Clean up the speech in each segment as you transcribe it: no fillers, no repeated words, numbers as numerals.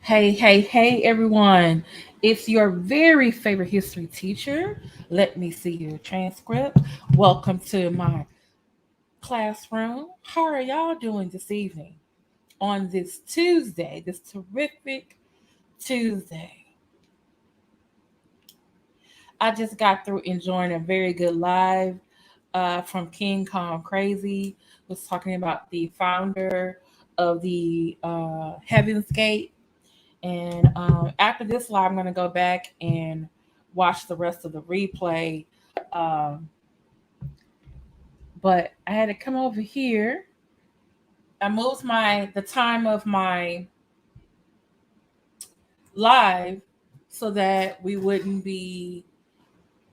Hey, everyone. It's your very favorite history teacher. Let me see your transcript. Welcome to my classroom. How are y'all doing this evening on this Tuesday, this terrific Tuesday? I just got through enjoying a very good live from King Kong Crazy. Was talking about the founder of the Heaven's Gate. And after this live, I'm going to go back and watch the rest of the replay. Um, but I had to come over here. I moved the time of my live so that we wouldn't be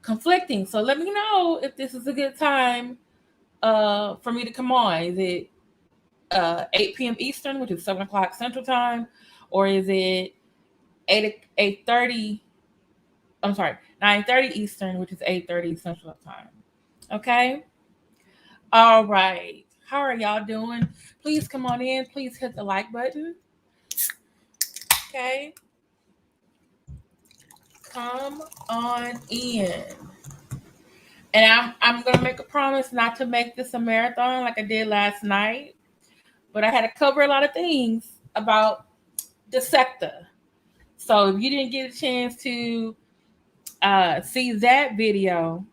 conflicting. So let me know if this is a good time for me to come on. Is it 8 p.m. Eastern, which is 7 o'clock Central Time, or is it 8:30? I'm sorry, 9:30 Eastern, which is 8:30 Central Time. Okay. All right. How are y'all doing? Please come on in. Please hit the like button. Okay. Come on in. And I'm gonna make a promise not to make this a marathon like I did last night. But I had to cover a lot of things about the sector. So if you didn't get a chance to see that video,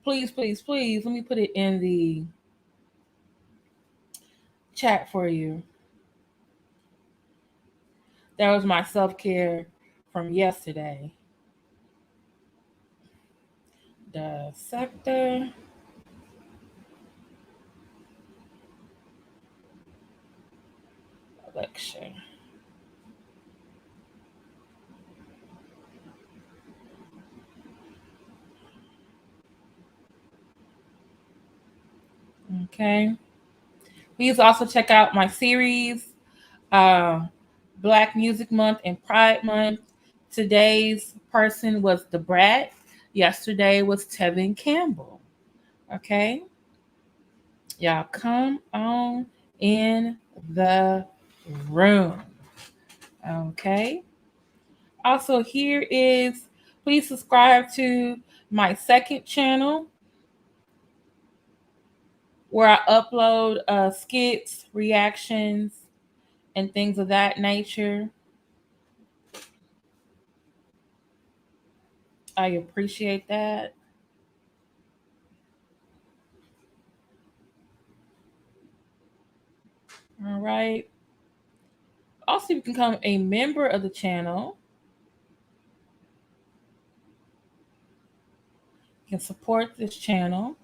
please, let me put it in the chat for you. That was my self-care from yesterday. The sector. Election. Okay. Please also check out my series, uh, Black Music Month and Pride Month. Today's person was the Brat. Yesterday was Tevin Campbell. Okay. Y'all come on in the room. Okay. Also, please subscribe to my second channel where I upload skits, reactions, and things of that nature. I appreciate that. All right. Also, you can become a member of the channel. You can support this channel.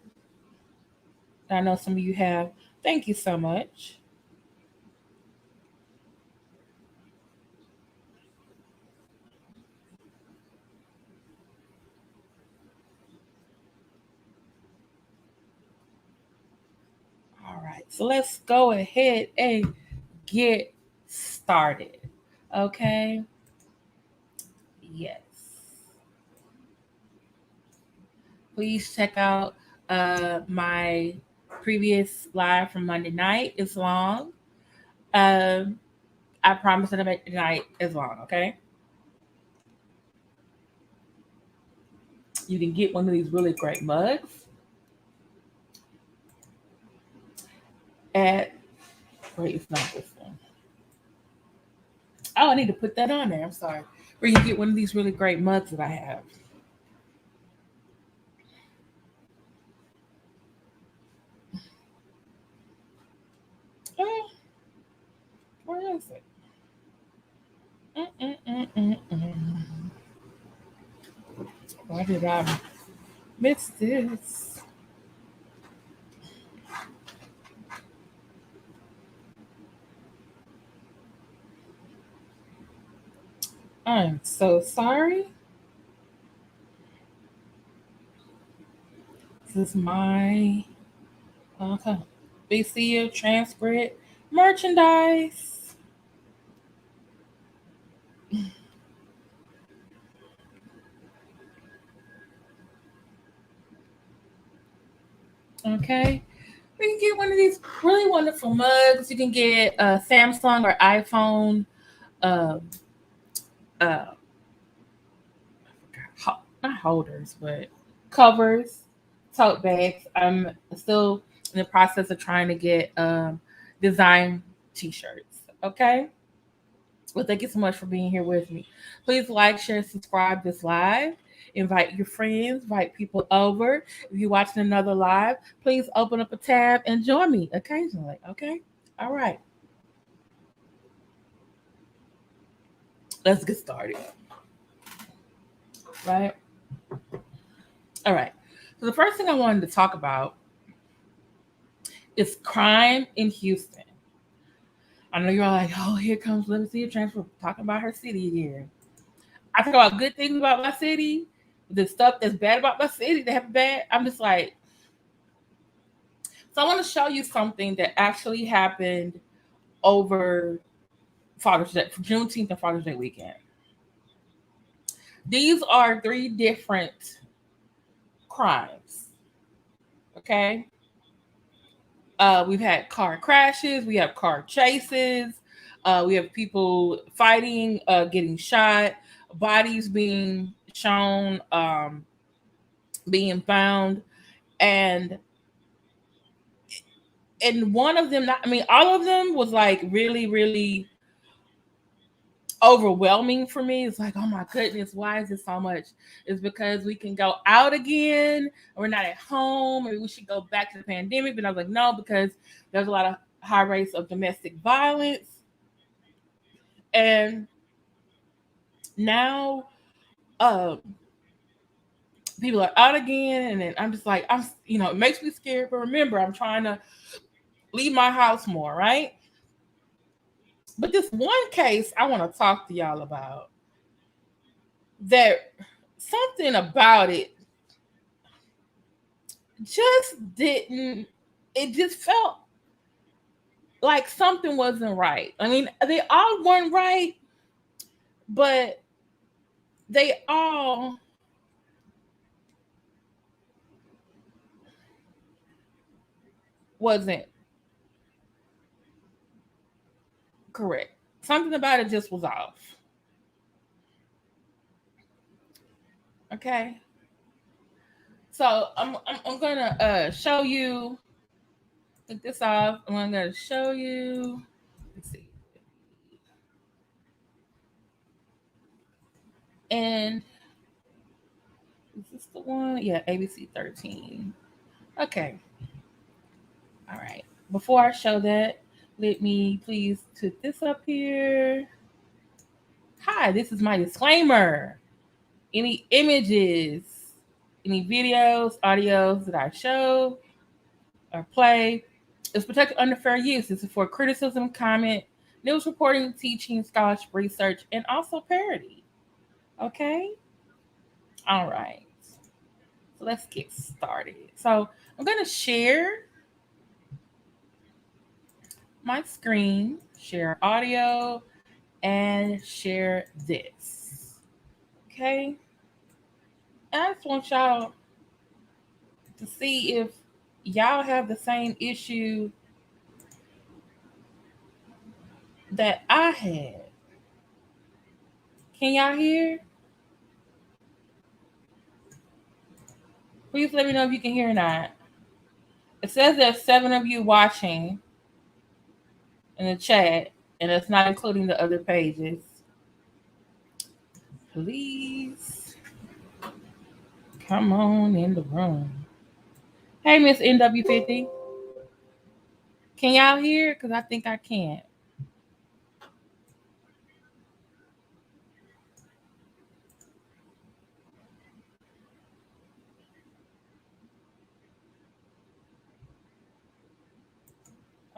I know some of you have. Thank you so much. All right. So let's go ahead and get started. Okay. Yes. Please check out my previous live from Monday night. It's long. Um, I promise that I make the night as long. Okay. You can get one of these really great mugs at. Wait, it's not this one. Oh, I need to put that on there. I'm sorry. Where you can get one of these really great mugs that I have. Oh, where is it? Mm-mm-mm-mm-mm. Why did I miss this? I'm so sorry. This is my BCU transcript merchandise. Okay. You can get one of these really wonderful mugs. You can get a Samsung or iPhone uh not holders, but covers, tote bags. I'm still in the process of trying to get design t-shirts. Okay. Well, thank you so much for being here with me. Please like, share, subscribe this live. Invite your friends, invite people over. If you're watching another live, please open up a tab and join me occasionally. Okay? All right. Let's get started. Right? All right. So the first thing I wanted to talk about is crime in Houston. I know you're all like, oh, here comes Legacy Transfer talking about her city again. I talk about good things about my city, the stuff that's bad about my city that have bad. I'm just like, so I want to show you something that actually happened over Father's Day, Juneteenth and Father's Day weekend. These are 3 different crimes. Okay. We've had car crashes, we have car chases, we have people fighting, getting shot, bodies being shown, being found, and one of them, all of them was like really, really overwhelming for me. It's like, oh my goodness, why is this so much? It's because we can go out again, we're not at home, and we should go back to the pandemic. But I was like, no, because there's a lot of high rates of domestic violence. And now people are out again, and then I'm just like, it makes me scared. But remember, I'm trying to leave my house more, right? But this one case I want to talk to y'all about, that something about it just didn't, it just felt like something wasn't right. I mean, they all weren't right, but they all wasn't correct. Something about it just was off. Okay. So I'm gonna show you. Take this off. I'm gonna show you. Let's see. And is this the one? Yeah, ABC 13. Okay. All right. Before I show that, let me please put this up here. Hi, this is my disclaimer. Any images, any videos, audios that I show or play is protected under fair use. This is for criticism, comment, news reporting, teaching, scholarship, research, and also parody. Okay? All right. So let's get started. So I'm going to share my screen, share audio, and share this. Okay? And I just want y'all to see if y'all have the same issue that I had. Can y'all hear? Please let me know if you can hear or not. It says there's 7 of you watching in the chat, and it's not including the other pages. Please come on in the room. Hey, Miss NW50. Can y'all hear? Because I think I can't.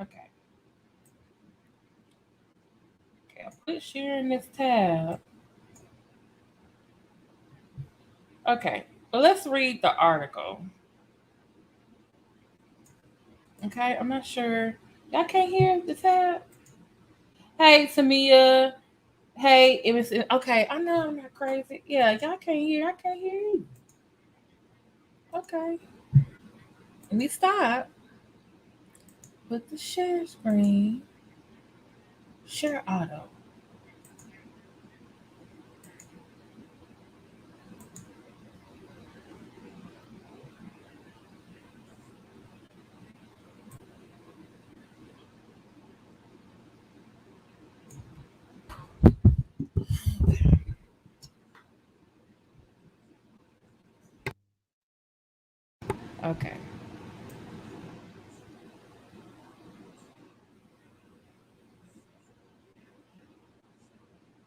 Okay. Okay, I'll put share in this tab. Okay, well, let's read the article. Okay, I'm not sure. Y'all can't hear the tab? Hey, Tamia. Hey, it was okay. I know I'm not crazy. Yeah, y'all can't hear. I can't hear you. Okay. Let me stop. Put the share screen. Share auto. Okay.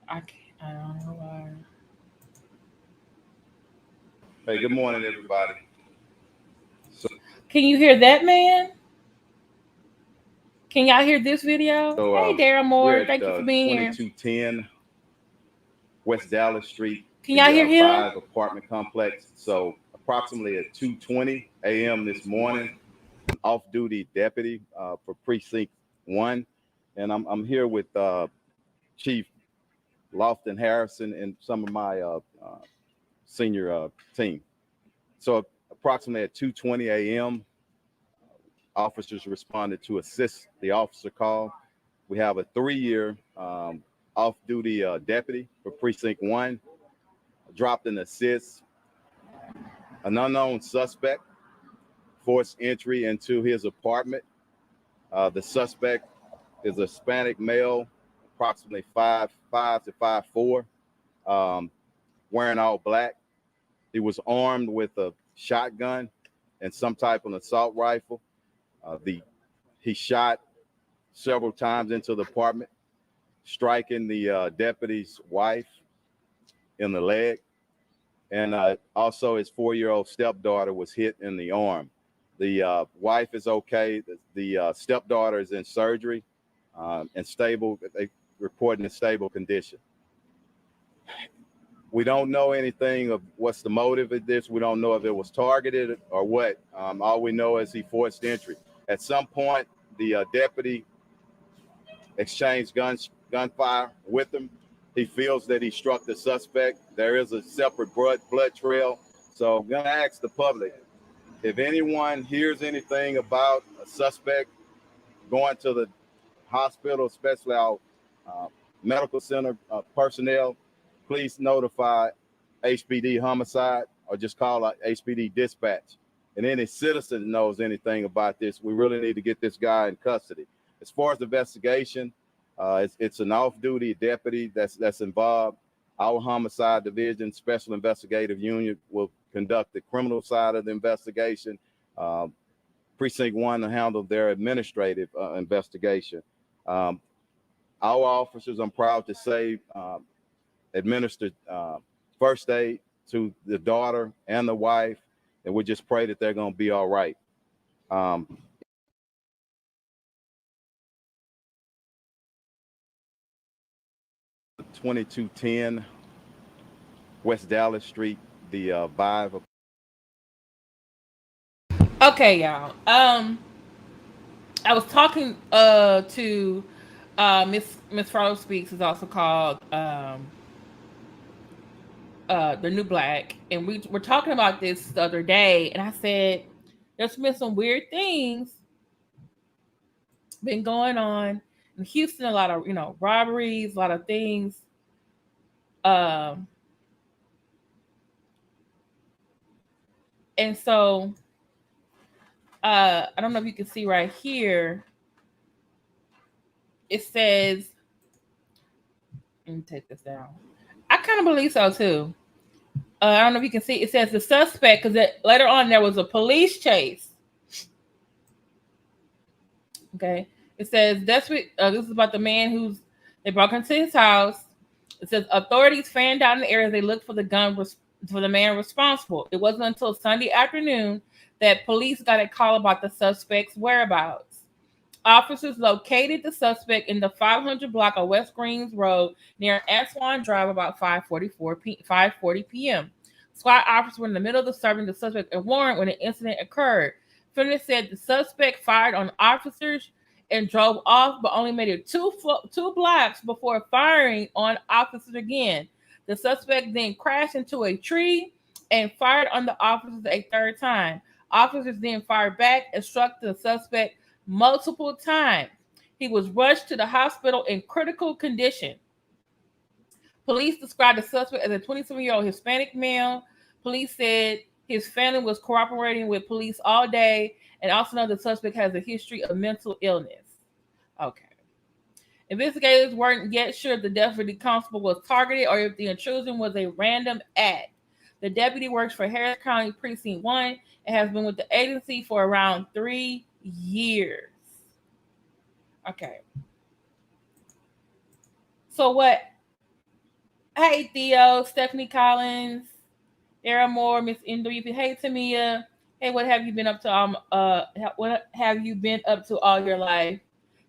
I can't. I don't know why. Hey, good morning, everybody. So, Can you hear that, man? Can y'all hear this video? so Hey, Darryl we're Moore. at Thank you for being here. 2210 West Dallas Street, Can y'all the hear him? Vive apartment complex. So, approximately at 2:20 a.m. this morning, off-duty deputy for Precinct 1. And I'm here with Chief Lofton Harrison and some of my senior team. So, approximately at 2:20 a.m., officers responded to assist the officer call. We have a 3-year off-duty deputy for Precinct 1, dropped an assist. An unknown suspect forced entry into his apartment. The suspect is a Hispanic male, approximately 5'5" to 5'4", wearing all black. He was armed with a shotgun and some type of assault rifle. He shot several times into the apartment, striking the deputy's wife in the leg. And also his 4-year-old stepdaughter was hit in the arm. The wife is okay. The stepdaughter is in surgery and stable. They report in a stable condition. We don't know anything of what's the motive of this. We don't know if it was targeted or what. All we know is he forced entry. At some point, the deputy exchanged gunfire with him. He feels that he struck the suspect. There is a separate blood trail. So I'm going to ask the public, if anyone hears anything about a suspect going to the hospital, especially our medical center personnel, please notify HPD homicide or just call our HPD dispatch. And any citizen knows anything about this, we really need to get this guy in custody. As far as the investigation, it's an off-duty deputy that's involved. Our homicide division, special investigative unit, will conduct the criminal side of the investigation. Precinct 1 to handle their administrative investigation. Our officers, I'm proud to say, administered first aid to the daughter and the wife, and we just pray that they're going to be all right. 2210 West Dallas Street, the Vive. Okay, y'all. I was talking to Miss Farlow Speaks is also called the New Black, and we were talking about this the other day, and I said there's been some weird things been going on in Houston. A lot of robberies, a lot of things. Um, and so I don't know if you can see right here. It says, let me take this down. I kind of believe so too. I don't know if you can see. It says the suspect, because later on there was a police chase. Okay. It says this is about the man they broke into his house. It says authorities fanned out in the area as they looked for for the man responsible. It wasn't until Sunday afternoon that police got a call about the suspect's whereabouts. Officers located the suspect in the 500 block of West Greens Road near Antoine Drive about 5:40 p.m. SWAT officers were in the middle of serving the suspect a warrant when the incident occurred. Fitness said the suspect fired on officers and drove off, but only made it two blocks before firing on officers again. The suspect then crashed into a tree and fired on the officers a third time. Officers then fired back and struck the suspect multiple times. He was rushed to the hospital in critical condition. Police described the suspect as a 27-year-old Hispanic male. Police said his family was cooperating with police all day, and also know the suspect has a history of mental illness. Okay. Investigators weren't yet sure if the deputy constable was targeted or if the intrusion was a random act. The deputy works for Harris County Precinct 1 and has been with the agency for around 3 years. Okay. So what? Hey, Theo, Stephanie Collins, Darryl Moore, Miss NWP. Hey, Tamia. Hey, what have you been up to? What have you been up to all your life?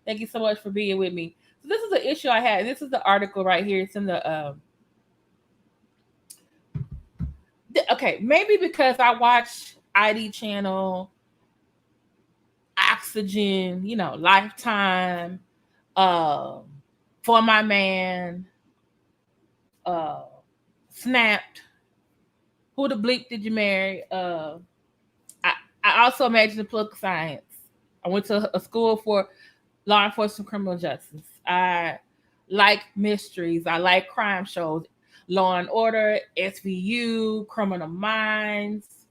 Thank you so much for being with me. So this is the issue I had. This is the article right here. It's in the okay, maybe because I watch ID Channel, Oxygen, Lifetime, For My Man, Snapped. Who the bleep did you marry? I also majored in political science. I went to a school for law enforcement criminal justice. I like mysteries. I like crime shows. Law and Order, SVU, Criminal Minds,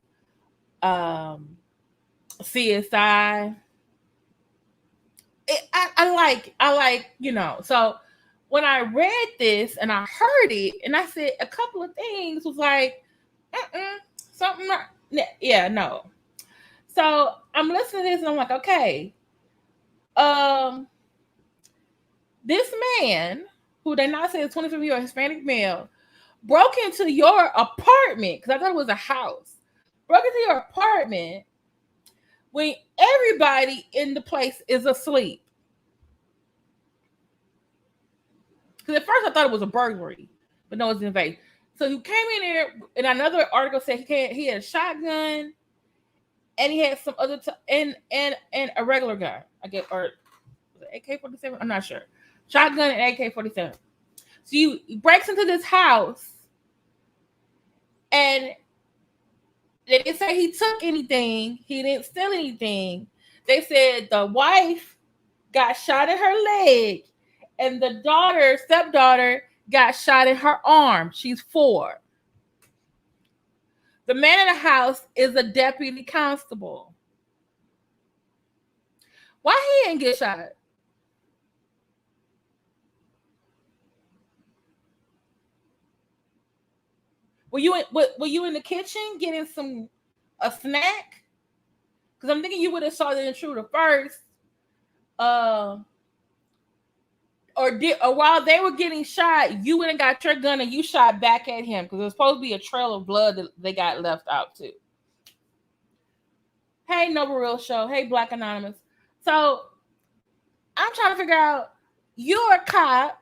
CSI. I like, So when I read this and I heard it and I said a couple of things was like, something, no. So I'm listening to this and I'm like, okay, this man, who they now say is 25-year-old Hispanic male, broke into your apartment, because I thought it was a house, broke into your apartment when everybody in the place is asleep. Because at first I thought it was a burglary, but no, it's an invasion. So you came in there, and another article said he had a shotgun, and he had some other and a regular gun, I guess, or AK-47. I'm not sure. Shotgun and AK-47. So he breaks into this house, and they didn't say he took anything. He didn't steal anything. They said the wife got shot in her leg, and the stepdaughter, got shot in her arm. She's 4. The man in the house is a deputy constable. Why he didn't get shot? Were you in the kitchen getting a snack? Because I'm thinking you would have saw the intruder first, or while they were getting shot, you went and got your gun and you shot back at him, because there's supposed to be a trail of blood that they got left out too. Hey, Noble Real Show. Hey, Black Anonymous. So I'm trying to figure out, you're a cop,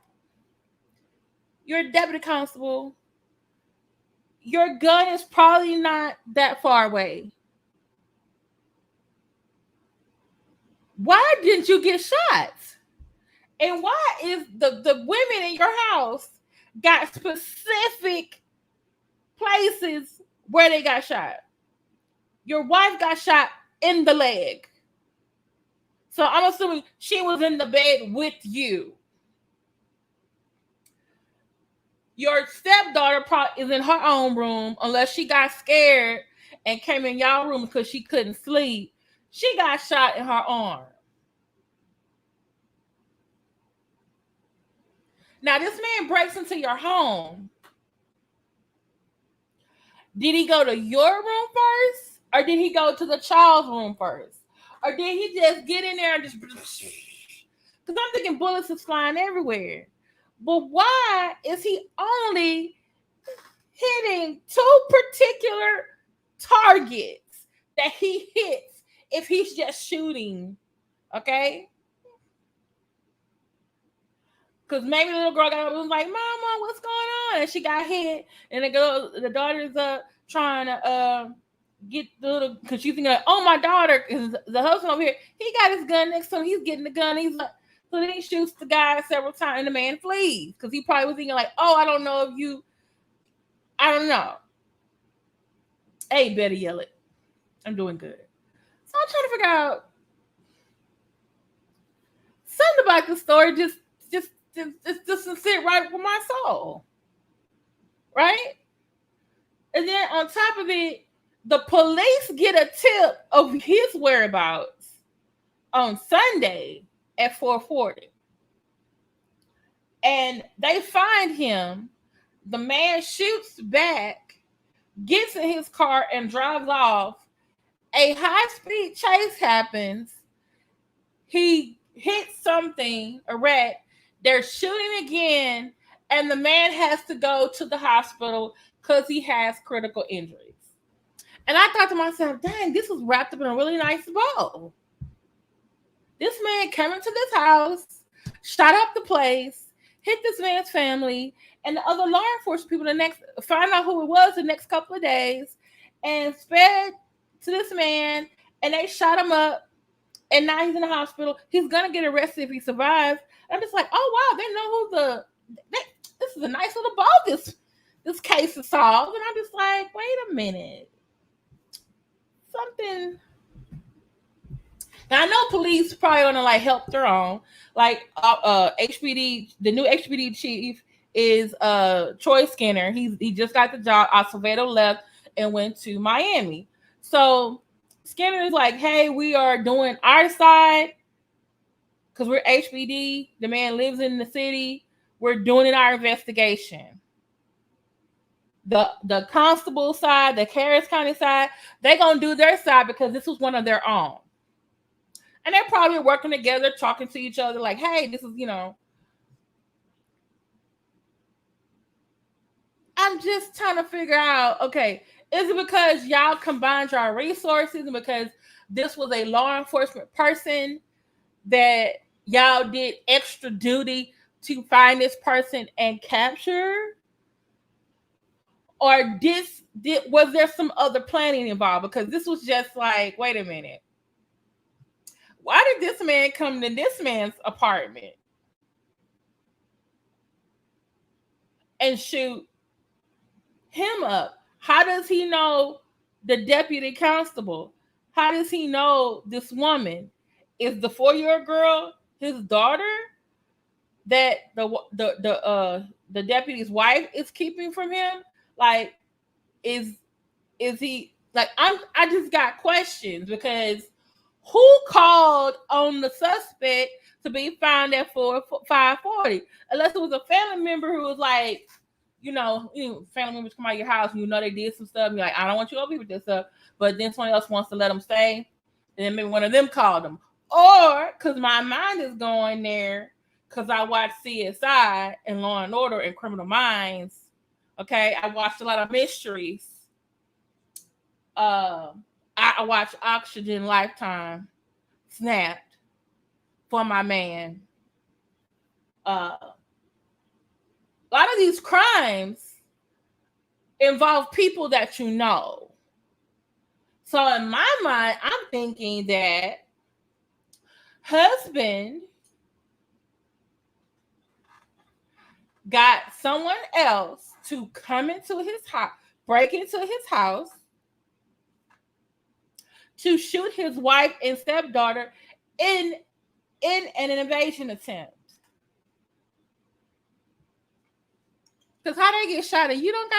you're a deputy constable, your gun is probably not that far away. Why didn't you get shot? And why is the women in your house got specific places where they got shot? Your wife got shot in the leg. So I'm assuming she was in the bed with you. Your stepdaughter probably is in her own room, unless she got scared and came in y'all room because she couldn't sleep. She got shot in her arm. Now, this man breaks into your home. Did he go to your room first? Or did he go to the child's room first? Or did he just get in there and just... Because I'm thinking bullets is flying everywhere. But why is he only hitting 2 particular targets that he hits if he's just shooting? Okay? Because maybe the little girl got up and was like, Mama, what's going on? And she got hit. And the daughter's trying to get the little, because she's thinking, like, oh, my daughter, because the husband over here, he got his gun next to him. He's getting the gun. He's like, so then he shoots the guy several times, and the man flees. Because he probably was thinking, like, oh, I don't know. Hey, better yell it. I'm doing good. So I'm trying to figure out something about the story just doesn't sit right with my soul. Right? And then on top of it, the police get a tip of his whereabouts on Sunday at 4:40. And they find him. The man shoots back, gets in his car and drives off. A high-speed chase happens. He hits something, a rat. They're shooting again, and the man has to go to the hospital because he has critical injuries. And I thought to myself, dang, this was wrapped up in a really nice bow. This man came into this house, shot up the place, hit this man's family, and the other law enforcement people find out who it was the next couple of days, and sped to this man, and they shot him up, and now he's in the hospital. He's gonna get arrested if he survives. I'm just like, oh wow, they know this is a nice little bow this case is solved. And I'm just like, wait a minute. Something. Now I know police probably gonna like help their own. Like HPD, the new HPD chief is Troy Skinner. He just got the job. Acevedo left and went to Miami. So Skinner is like, hey, we are doing our side because we're HPD. The man lives in the city. We're doing our investigation. The constable side, the Harris County side, they're gonna do their side because this was one of their own. And they're probably working together, talking to each other like, hey, this is, I'm just trying to figure out, okay, is it because y'all combined your resources and because this was a law enforcement person that y'all did extra duty to find this person and capture? Or was there some other planning involved? Because this was just like, wait a minute. Why did this man come to this man's apartment and shoot him up? How does he know the deputy constable? How does he know this woman? Is the 4-year-old girl his daughter that the deputy's wife is keeping from him? Like, is he like, I just got questions because who called on the suspect to be found at 540? Unless it was a family member who was like, family members come out of your house and they did some stuff. And you're like, I don't want you over here with this stuff. But then someone else wants to let them stay. And then maybe one of them called them. Or because my mind is going there because I watched CSI and Law and Order and Criminal Minds. Okay, I watched a lot of mysteries. I watched Oxygen Lifetime, Snapped for my man. A lot of these crimes involve people that you know. So in my mind, I'm thinking that husband got someone else to come into his house, break into his house, to shoot his wife and stepdaughter in an invasion attempt. Because how they get shot and you ain't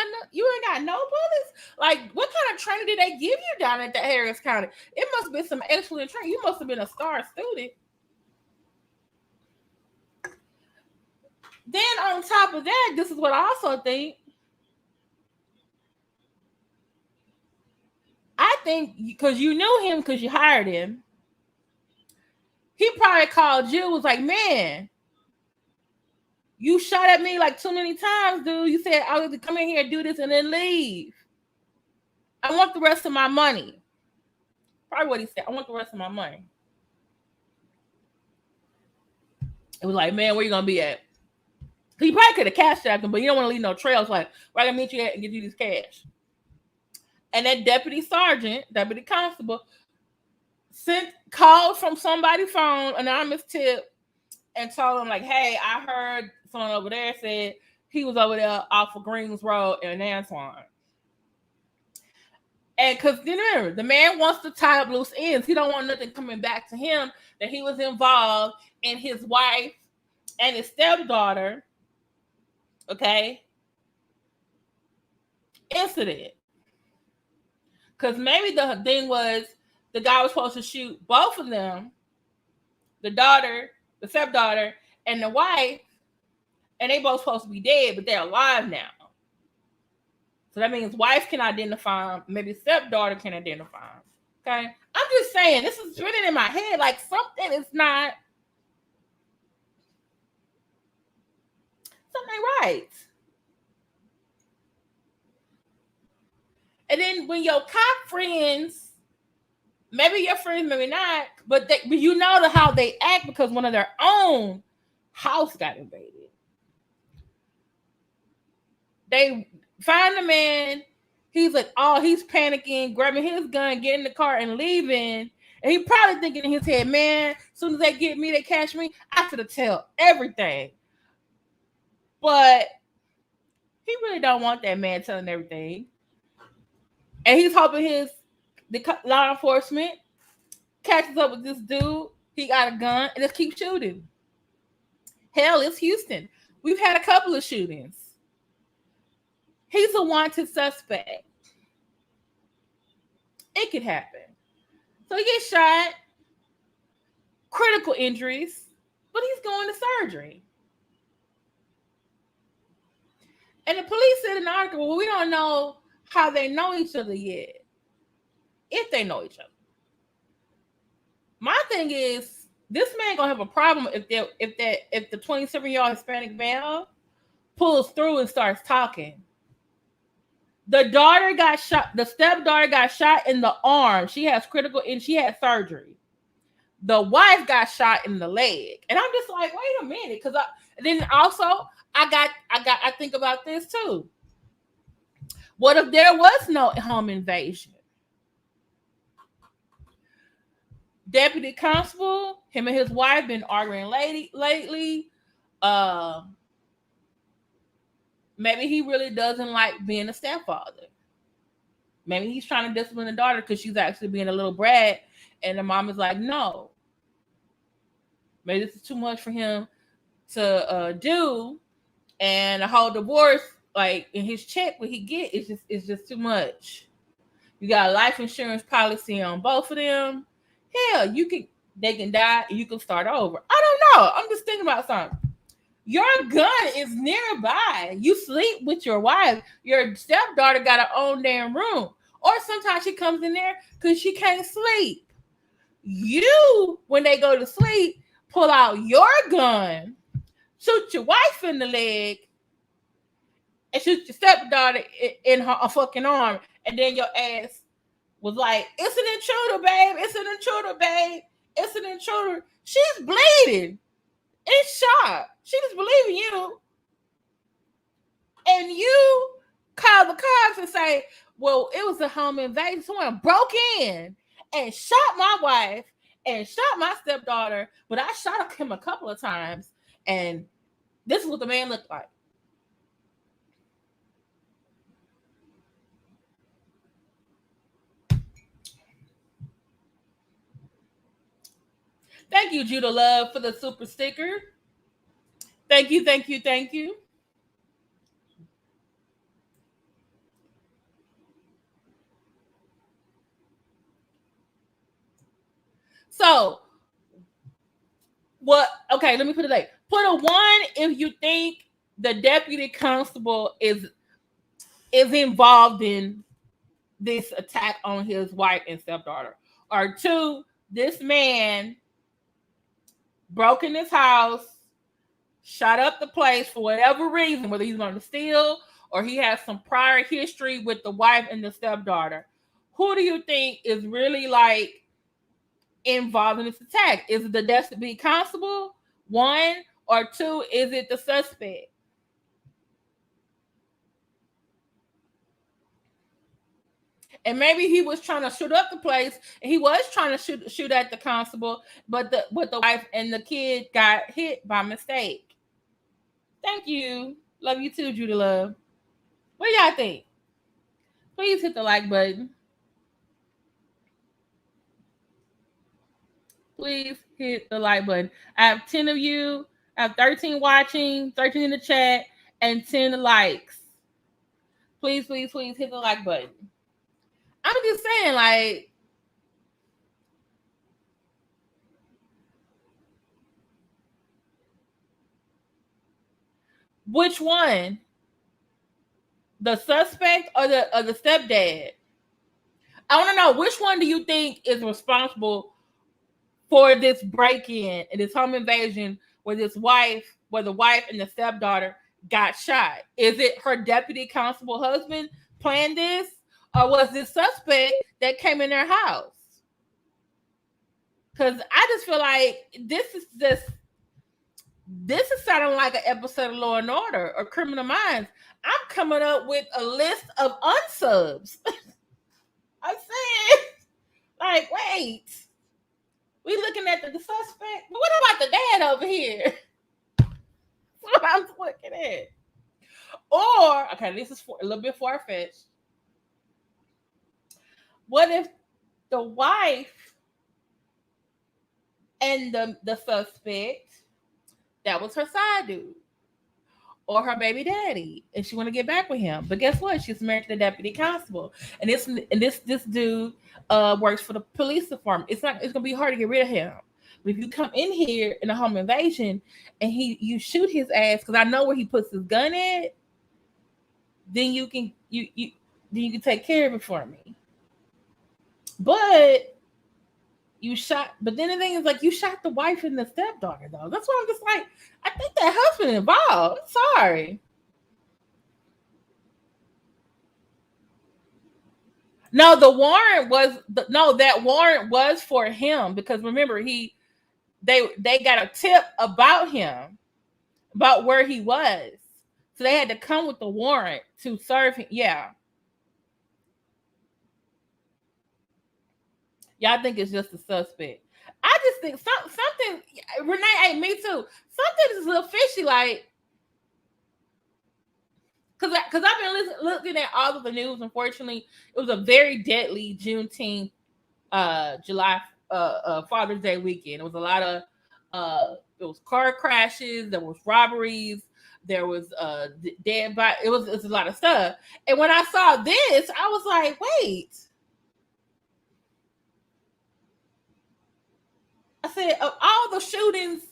got no bullets? Like, what kind of training did they give you down at the Harris County? It must have been some excellent training. You must have been a star student. Then on top of that, this is what I also think. I think because you knew him because you hired him, he probably called you, was like, man, you shot at me like too many times, dude. You said I would come in here and do this and then leave. I want the rest of my money. Probably what he said. I want the rest of my money. It was like, man, where you gonna be at? He probably could have cash strapped him, but you don't want to leave no trails. Like, where I gonna meet you at and get you this cash? And that deputy constable, called from somebody's phone, anonymous tip, and told him like, hey, I heard someone over there said he was over there off of Greens Road in Antoine. And because remember, the man wants to tie up loose ends. He don't want nothing coming back to him that he was involved in his wife and his stepdaughter, incident. Because maybe the thing was the guy was supposed to shoot both of them, the daughter, the stepdaughter, and the wife, and they both supposed to be dead, but they're alive now. So that means wife can identify him, maybe stepdaughter can identify him. Okay? I'm just saying, this is written in my head like something is not something right. And then when your cop friends, maybe your friends, maybe not, but you know how they act because one of their own house got invaded. They find the man. He's like, oh, he's panicking, grabbing his gun, getting in the car and leaving. And he probably thinking in his head, man, as soon as they get me, they catch me, I have to tell everything. But he really don't want that man telling everything. And he's hoping the law enforcement catches up with this dude. He got a gun and just keep shooting. Hell, it's Houston. We've had a couple of shootings. He's a wanted suspect. It could happen. So he gets shot, critical injuries, but he's going to surgery. And the police said in the article, well, we don't know how they know each other yet. If they know each other. My thing is, this man gonna have a problem if the 27-year-old Hispanic male pulls through and starts talking. The daughter got shot. The stepdaughter got shot in the arm. She has critical, and she had surgery. The wife got shot in the leg, and I'm just like, wait a minute, because then also I think about this too. What if there was no home invasion? Deputy Constable, him and his wife been arguing lately. Maybe he really doesn't like being a stepfather. Maybe he's trying to discipline the daughter because she's actually being a little brat, and the mom is like, no. Maybe this is too much for him to do, and a whole divorce, like in his check, what he get is just too much. You got a life insurance policy on both of them. Hell, they can die and you can start over. I don't know. I'm just thinking about something. Your gun is nearby. You sleep with your wife. Your stepdaughter got her own damn room. Or sometimes she comes in there because she can't sleep. You, when they go to sleep, pull out your gun, shoot your wife in the leg, and shoot your stepdaughter in her fucking arm. And then your ass was like, it's an intruder, babe. It's an intruder, babe. It's an intruder. She's bleeding. It's shot. She just believe in you. And you call the cops and say, well, it was a home invasion. Someone broke in and shot my wife and shot my stepdaughter, but I shot him a couple of times. And this is what the man looked like. Thank you, Judah Love, for the super sticker. Thank you, thank you, thank you. So, what? Okay, let me put it like, put a 1 if you think the deputy constable is involved in this attack on his wife and stepdaughter, or 2, this man broke in his house, shot up the place for whatever reason, whether he's going to steal or he has some prior history with the wife and the stepdaughter. Who do you think is really like involved in this attack? Is it the deputy constable, 1, or 2, is it the suspect? And maybe he was trying to shoot up the place, and he was trying to shoot at the constable, but the wife and the kid got hit by mistake. Thank you. Love you too, Judah Love. What do y'all think? Please hit the like button. Please hit the like button. I have 10 of you. I have 13 watching, 13 in the chat, and 10 likes. Please, please, please hit the like button. I'm just saying, like, which one? The suspect or the stepdad? I want to know, which one do you think is responsible for this break-in and this home invasion where the wife and the stepdaughter got shot? Is it her deputy constable husband planned this, or was this suspect that came in their house? Because I just feel like this is sounding like an episode of Law and Order or Criminal Minds. I'm coming up with a list of unsubs. I'm saying, like, wait, we looking at the suspect. But what about the dad over here? That's what I'm looking at. Or, okay, this is a little bit far-fetched. What if the wife and the suspect, that was her side dude or her baby daddy, and she want to get back with him? But guess what? She's married to the deputy constable, and this dude works for the police department. It's gonna be hard to get rid of him. But if you come in here in a home invasion and you shoot his ass, because I know where he puts his gun at, then you can take care of it for me. But then the thing is, like, you shot the wife and the stepdaughter, though. That's why I'm just like, I think that husband involved. I'm sorry. No, that warrant was for him, because remember, they got a tip about him, about where he was. So they had to come with the warrant to serve him. Yeah. Y'all think it's just a suspect. I just think something, Renee, hey, me too. Something is a little fishy, like, because I've been looking at all of the news. Unfortunately, it was a very deadly Juneteenth, July, Father's Day weekend. It was a lot of, it was car crashes, there was robberies, there was dead body. It was a lot of stuff. And when I saw this, I was like, wait. I said, of all the shootings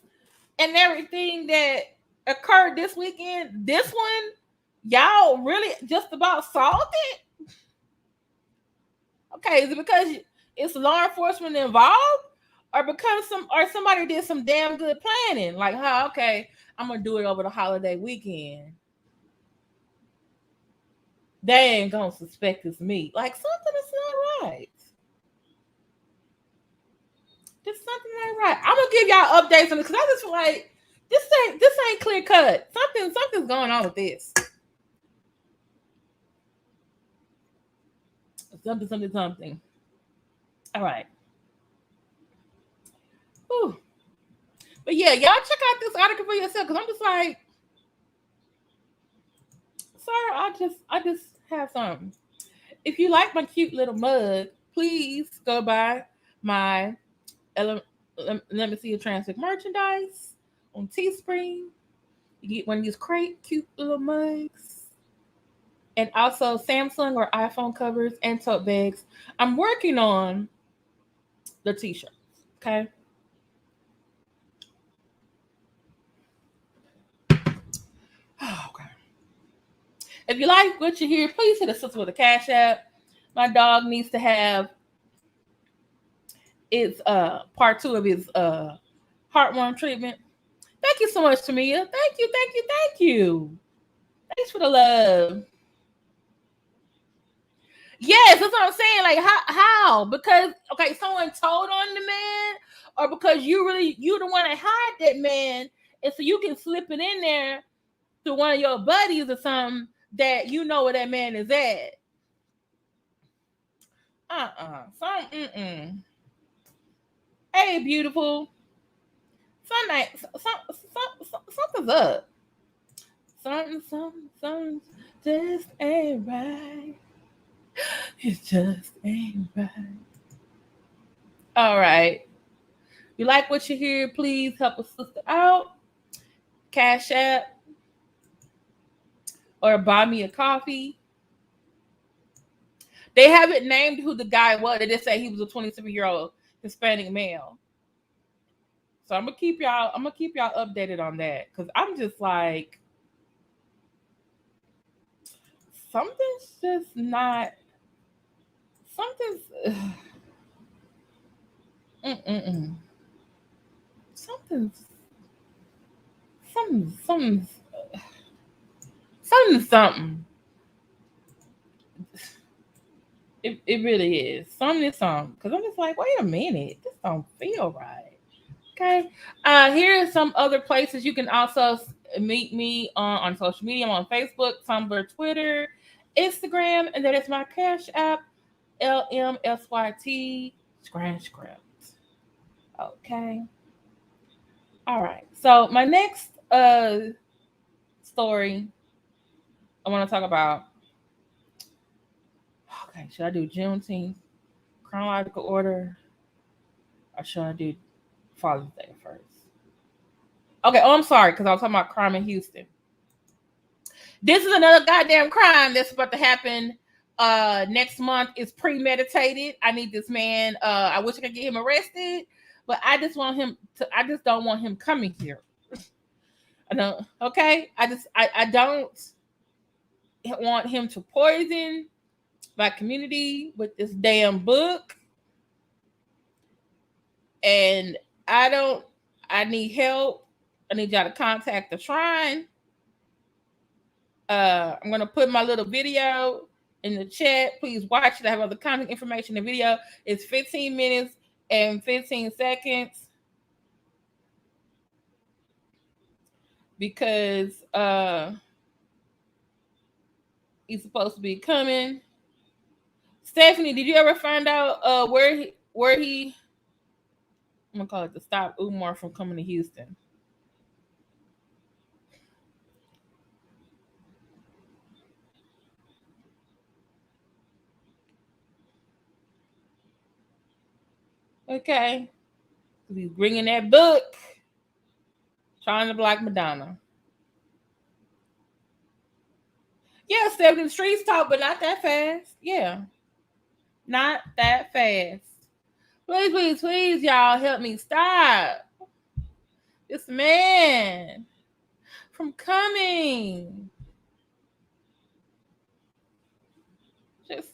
and everything that occurred this weekend, this one, y'all really just about solved it? Okay, is it because it's law enforcement involved, or because somebody did some damn good planning? Like, okay, I'm gonna do it over the holiday weekend. They ain't gonna suspect it's me. Like, something is not right. Just something ain't right. I'm gonna give y'all updates on it, because I just feel like this ain't clear cut. Something's going on with this. Something. All right. Whew. But yeah, y'all check out this article for yourself, because I'm just like, sir, I just have something. If you like my cute little mug, please go buy my let me see your Transfix merchandise on Teespring. You get one of these cute little mugs, and also Samsung or iPhone covers and tote bags. I'm working on the t-shirts. Okay. Okay. If you like what you hear, please hit us with a Cash App. My dog needs to have its part 2 of his heartworm treatment. Thank you so much, Tamia. Thank you. Thanks for the love. Yes, that's what I'm saying. Like, how? Because, okay, someone told on the man, or because you don't want to hide that man, and so you can slip it in there to one of your buddies or something that you know where that man is at. Hey, beautiful. Something's up. Something just ain't right. It just ain't right. All right. You like what you hear? Please help a sister out. Cash App or buy me a coffee. They haven't named who the guy was. They just say he was a 27-year-old Hispanic male. So I'm gonna keep y'all updated on that, because I'm just like, something's just not. Something's. Mm-mm-mm. Something's. Something's. Something. It really is. Something is something. Because I'm just like, wait a minute. This don't feel right. Okay. Here are some other places you can also meet me on social media. I'm on Facebook, Tumblr, Twitter, Instagram, and that is my Cash App, LMSYT, Script. Okay. All right. So my next story I want to talk about. Okay, should I do Juneteenth chronological order, or should I do Father's Day first? Okay. Oh, I'm sorry because I was talking about crime in Houston. This is another goddamn crime that's about to happen next month. It's premeditated. I need this man. I wish I could get him arrested, but I just don't want him coming here. I don't. Okay. I don't want him to poison my community with this damn book. And I need help. I need y'all to contact the shrine. I'm gonna put my little video in the chat. Please watch it. I have other contact information. The video is 15 minutes and 15 seconds because he's supposed to be coming. Stephanie, did you ever find out where he I'm gonna call it to stop Umar from coming to Houston? Okay, he's bringing that book, trying to block Madonna. Yeah, Stephanie, the streets talk, but not that fast. Yeah, not that fast. Please, please, please, y'all help me stop this man from coming. Just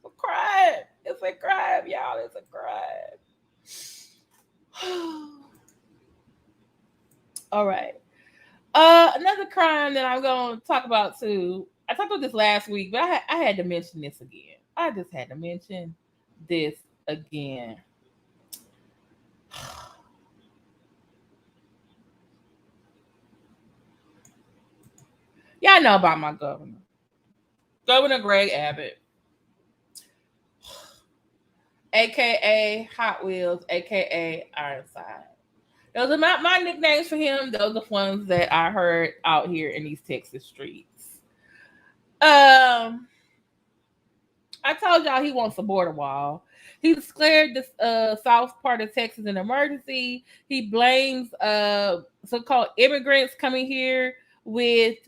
a crime. It's a crime, y'all. It's a crime. All right. Another crime that I'm going to talk about too. I talked about this last week, but I had to mention this again. I just had to mention this again. Y'all know about my governor. Governor Greg Abbott. AKA Hot Wheels, AKA Ironside. Those are my nicknames for him. Those are the ones that I heard out here in these Texas streets. I told y'all he wants a border wall. He declared the south part of Texas an emergency. He blames so-called immigrants coming here with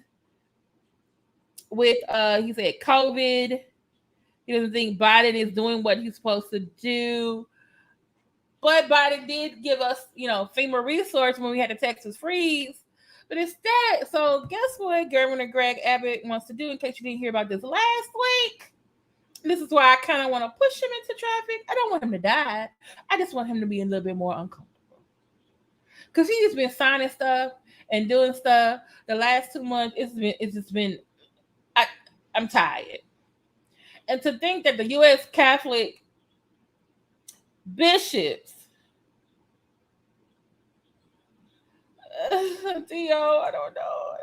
he said COVID. He doesn't think Biden is doing what he's supposed to do. But Biden did give us, FEMA resource when we had the Texas freeze. But instead, so guess what Governor Greg Abbott wants to do, in case you didn't hear about this last week? This is why I kind of want to push him into traffic. I don't want him to die. I just want him to be a little bit more uncomfortable. Because he's just been signing stuff and doing stuff the last 2 months. It's just been, I'm tired. And to think that the U.S. Catholic bishops, Theo, I don't know.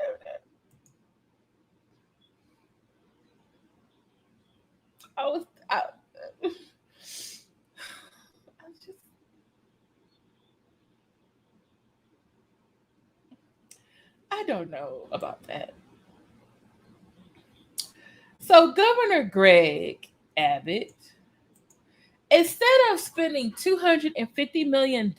I don't know about that. So Governor Greg Abbott, instead of spending $250 million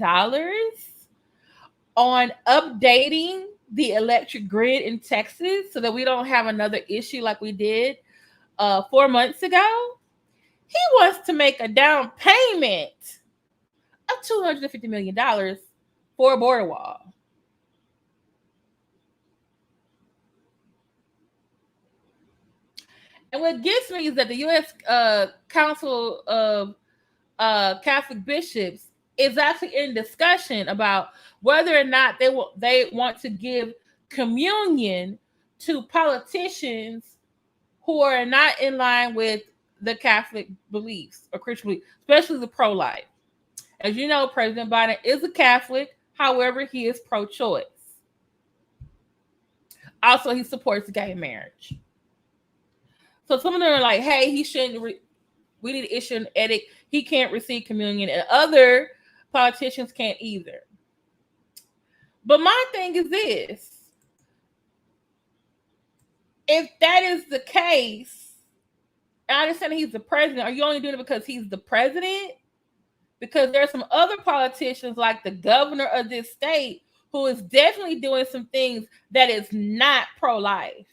on updating the electric grid in Texas so that we don't have another issue like we did 4 months ago, he wants to make a down payment of $250 million for a border wall. And what gets me is that the U.S. Council of Catholic Bishops is actually in discussion about whether or not they want to give communion to politicians who are not in line with the Catholic beliefs or Christian beliefs, especially the pro-life. As you know, President Biden is a Catholic. However, he is pro-choice. Also, he supports gay marriage. So some of them are like, hey, he shouldn't, we need to issue an edict. He can't receive communion. And other politicians can't either. But my thing is this. If that is the case, and I understand he's the president, are you only doing it because he's the president? Because there are some other politicians like the governor of this state who is definitely doing some things that is not pro-life.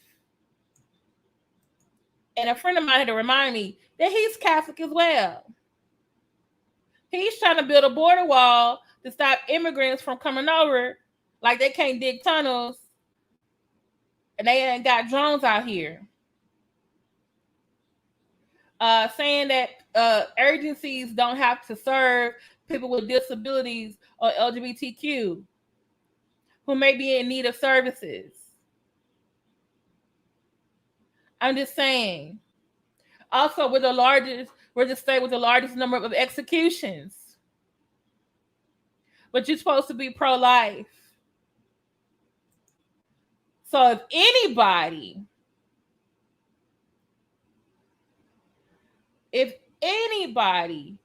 And a friend of mine had to remind me that he's Catholic as well. He's trying to build a border wall to stop immigrants from coming over, like they can't dig tunnels and they ain't got drones out here. Saying that agencies don't have to serve people with disabilities or LGBTQ who may be in need of services. I'm just saying. Also, we're the state with the largest number of executions. But you're supposed to be pro-life. So if anybody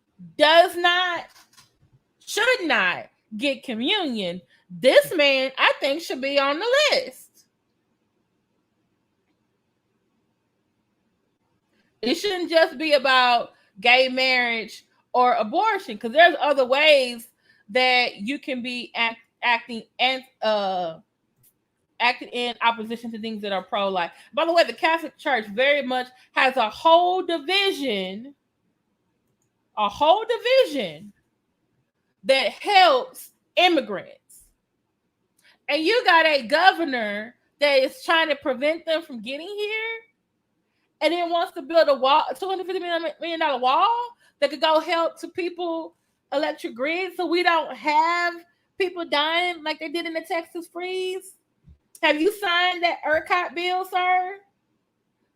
should not get communion, this man, I think, should be on the list. It shouldn't just be about gay marriage or abortion, because there's other ways that you can be acting in opposition to things that are pro-life. By the way, the Catholic Church very much has a whole division that helps immigrants. And you got a governor that is trying to prevent them from getting here, and then wants to build a wall, $250 million wall that could go help to people electric grid, so we don't have people dying like they did in the Texas freeze. Have you signed that ERCOT bill, sir?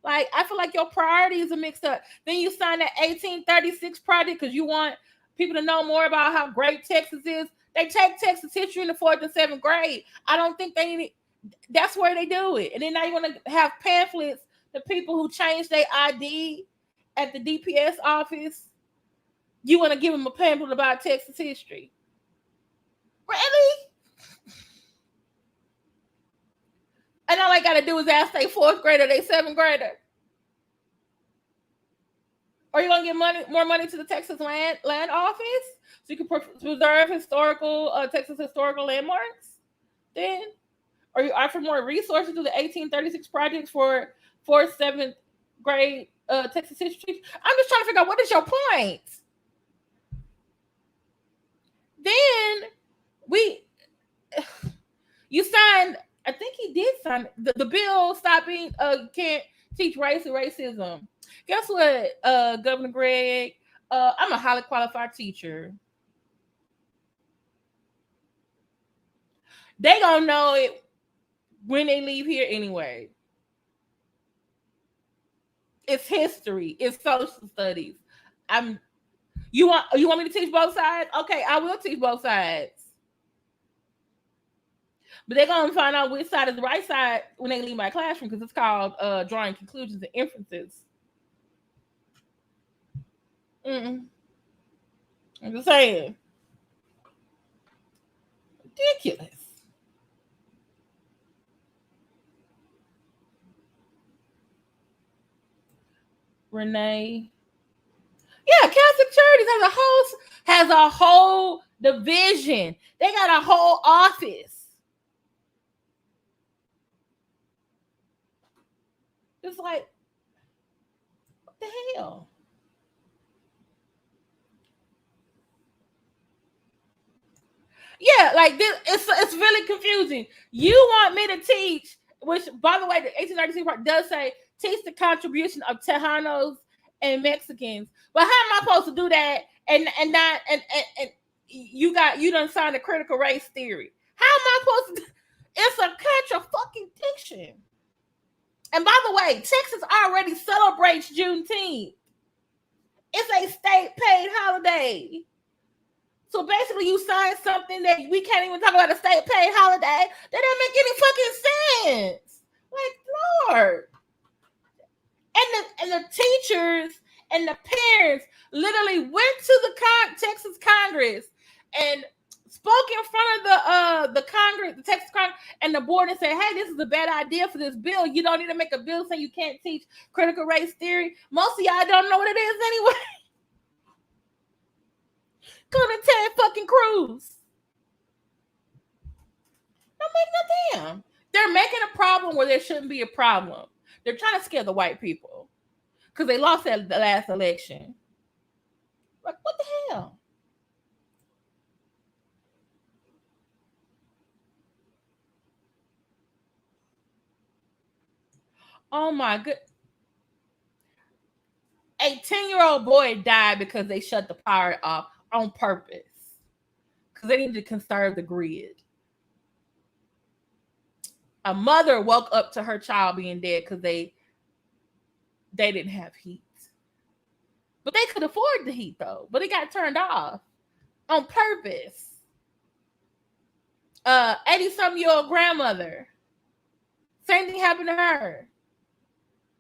Like, I feel like your priorities are mixed up. Then you signed that 1836 project because you want people to know more about how great Texas is. They take Texas history in the 4th and 7th grade. I don't think that's where they do it. And then now you want to have pamphlets to people who changed their ID at the DPS office. You want to give them a pamphlet about Texas history. Really? And all I got to do is ask their 4th grader, their 7th grader. Are you going to give more money to the Texas land office so you can preserve Texas historical landmarks? Then, or you offer more resources to the 1836 projects for 4th, 7th grade Texas history? I'm just trying to figure out, what is your point? Then you signed, I think he did sign the bill stopping can't teach race and racism. Guess what, Governor Greg? I'm a highly qualified teacher. They gonna know it when they leave here anyway. It's history. It's social studies. You want me to teach both sides? Okay, I will teach both sides. But they're going to find out which side is the right side when they leave my classroom, because it's called drawing conclusions and inferences. I'm just saying. Ridiculous. Renee. Yeah, Catholic Charities has a whole division. They got a whole office. It's like, what the hell? Yeah, like this, it's really confusing. You want me to teach which, by the way, the 1896 part does say teach the contribution of Tejanos and Mexicans. But how am I supposed to do that and not and you done signed a critical race theory? How am I supposed to? It's a contradiction. And by the way, Texas already celebrates Juneteenth. It's a state-paid holiday. So basically, you signed something that we can't even talk about a state-paid holiday. That doesn't make any fucking sense. Like, Lord. And the teachers and the parents literally went to the Texas Congress and spoke in front of the Congress, the Texas Congress, and the board, and said, "Hey, this is a bad idea for this bill. You don't need to make a bill saying you can't teach critical race theory. Most of y'all don't know what it is anyway." Come to Ted fucking Cruz. Don't make no damn. They're making a problem where there shouldn't be a problem. They're trying to scare the white people because they lost at the last election. Like, what the hell? Oh my good. A 10-year-old boy died because they shut the power off on purpose. Because they needed to conserve the grid. A mother woke up to her child being dead because they didn't have heat. But they could afford the heat though. But it got turned off on purpose. 80-something-year-old grandmother. Same thing happened to her.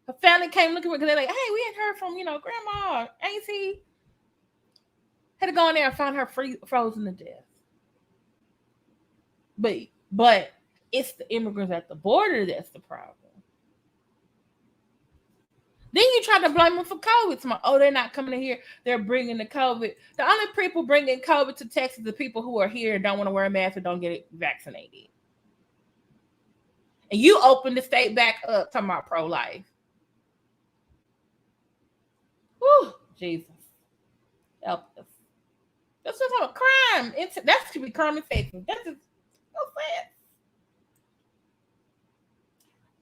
Her family came looking for her because they're like, "Hey, we ain't heard from, Grandma. Ain't he?" Had to go in there and find her frozen to death. But it's the immigrants at the border that's the problem. Then you try to blame them for COVID. Oh, they're not coming in here. They're bringing the COVID. The only people bringing COVID to Texas are the people who are here and don't want to wear a mask or don't get it vaccinated. And you open the state back up talking about pro-life. Whew, Jesus. Help us. That's just a crime. That should be crime in Texas. That's just so sad.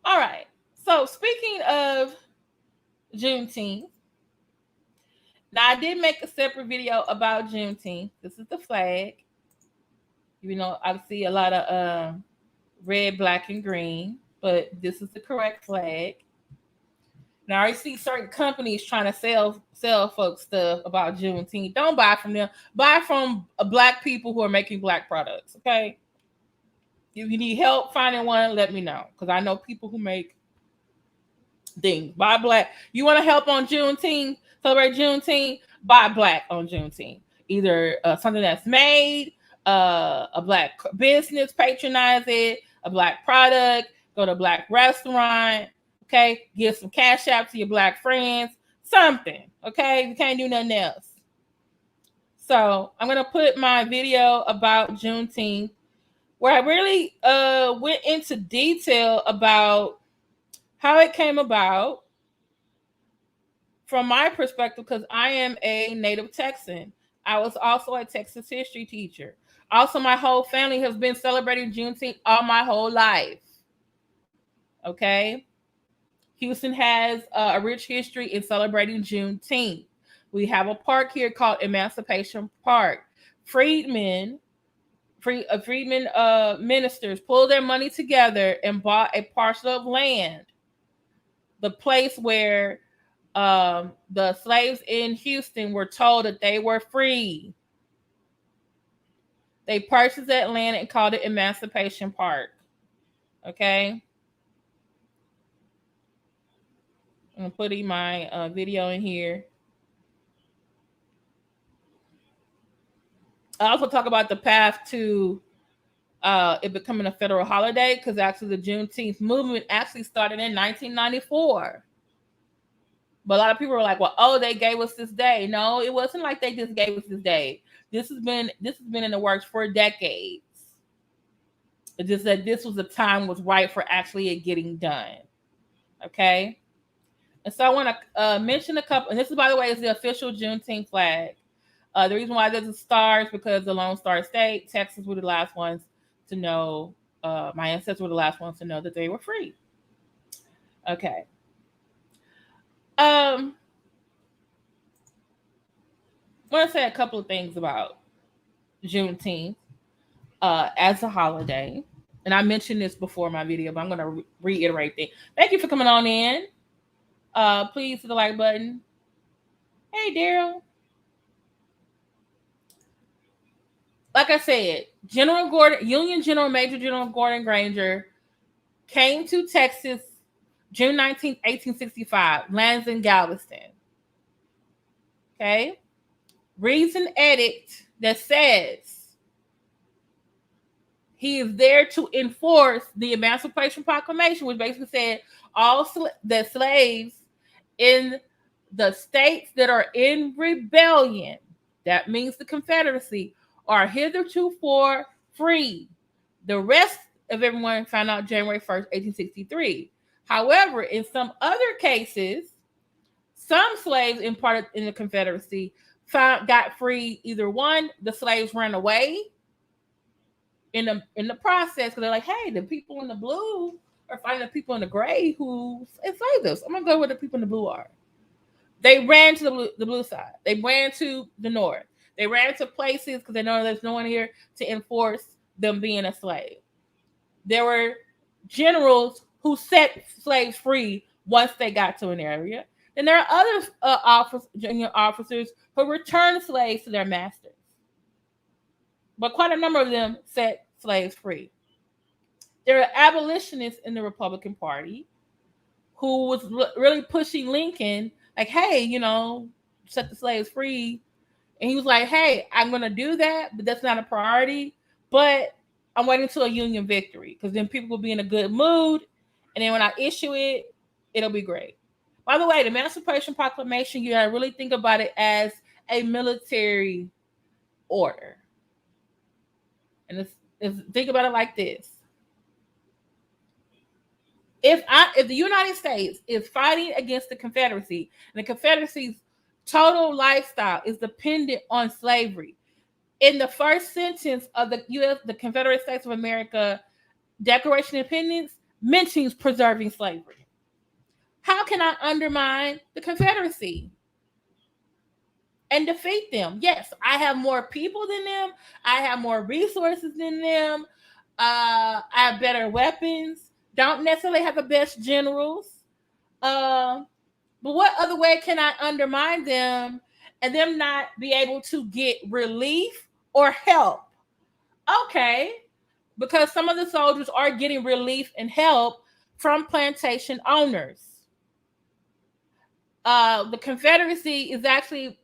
All right. So speaking of Juneteenth, now I did make a separate video about Juneteenth. This is the flag. I see a lot of red, black, and green, but this is the correct flag. Now I see certain companies trying to sell folks stuff about Juneteenth. Don't buy from them. Buy from black people who are making black products. Okay. If you need help finding one, let me know, because I know people who make things. Buy black. You want to help on Juneteenth? Celebrate Juneteenth? Buy black on Juneteenth. Either something that's made, a black business, patronize it, a black product, go to a black restaurant. Okay, give some cash out to your black friends, something. Okay, you can't do nothing else. So I'm gonna put my video about Juneteenth, where I really went into detail about how it came about from my perspective, because I am a native Texan. I was also a Texas history teacher. Also, my whole family has been celebrating Juneteenth all my whole life. Okay. Houston has a rich history in celebrating Juneteenth. We have a park here called Emancipation Park. Freedmen ministers pulled their money together and bought a parcel of land. The place where the slaves in Houston were told that they were free. They purchased that land and called it Emancipation Park. Okay. I'm putting my video in here. I also talk about the path to it becoming a federal holiday, because actually the Juneteenth movement actually started in 1994. But a lot of people were like, "Well, oh, they gave us this day." No, it wasn't like they just gave us this day. This has been in the works for decades. It's just that this was the time was right for actually it getting done. Okay. And so I want to mention a couple, and this is, by the way, is the official Juneteenth flag. The reason why there's a star is because the Lone Star State, Texas, were the last ones to know My ancestors were the last ones to know that they were free. Okay. I want to say a couple of things about Juneteenth as a holiday. And I mentioned this before my video, but I'm going to reiterate it. Thank you for coming on in. Please hit the like button. Hey, Darryl. Like I said, General Gordon, Union General Major General Gordon Granger came to Texas June 19th, 1865, lands in Galveston. Okay? Reads an edict that says he is there to enforce the Emancipation Proclamation, which basically said all the slaves in the states that are in rebellion, that means the Confederacy, are hitherto free. The rest of everyone found out January 1st, 1863. However, in some other cases, some slaves imparted in the Confederacy got free. Either one, the slaves ran away in the process because they're like, hey, the people in the blue are fighting the people in the gray who enslaved us. I'm gonna go where the people in the blue are. They ran to the blue side. They ran to the north. They ran to places because they know there's no one here to enforce them being a slave. There were generals who set slaves free once they got to an area. And there are other junior officers who returned slaves to their masters. But quite a number of them set slaves free. There are abolitionists in the Republican Party who was really pushing Lincoln, like, hey, set the slaves free. And he was like, hey, I'm going to do that, but that's not a priority. But I'm waiting until a Union victory because then people will be in a good mood. And then when I issue it, it'll be great. By the way, the Emancipation Proclamation, you got to really think about it as a military order. And think about it like this. If the United States is fighting against the Confederacy, and the Confederacy's total lifestyle is dependent on slavery, in the first sentence of the Confederate States of America Declaration of Independence mentions preserving slavery. How can I undermine the Confederacy and defeat them? Yes, I have more people than them. I have more resources than them. I have better weapons. Don't necessarily have the best generals. But what other way can I undermine them and them not be able to get relief or help? Okay, because some of the soldiers are getting relief and help from plantation owners. The Confederacy is actually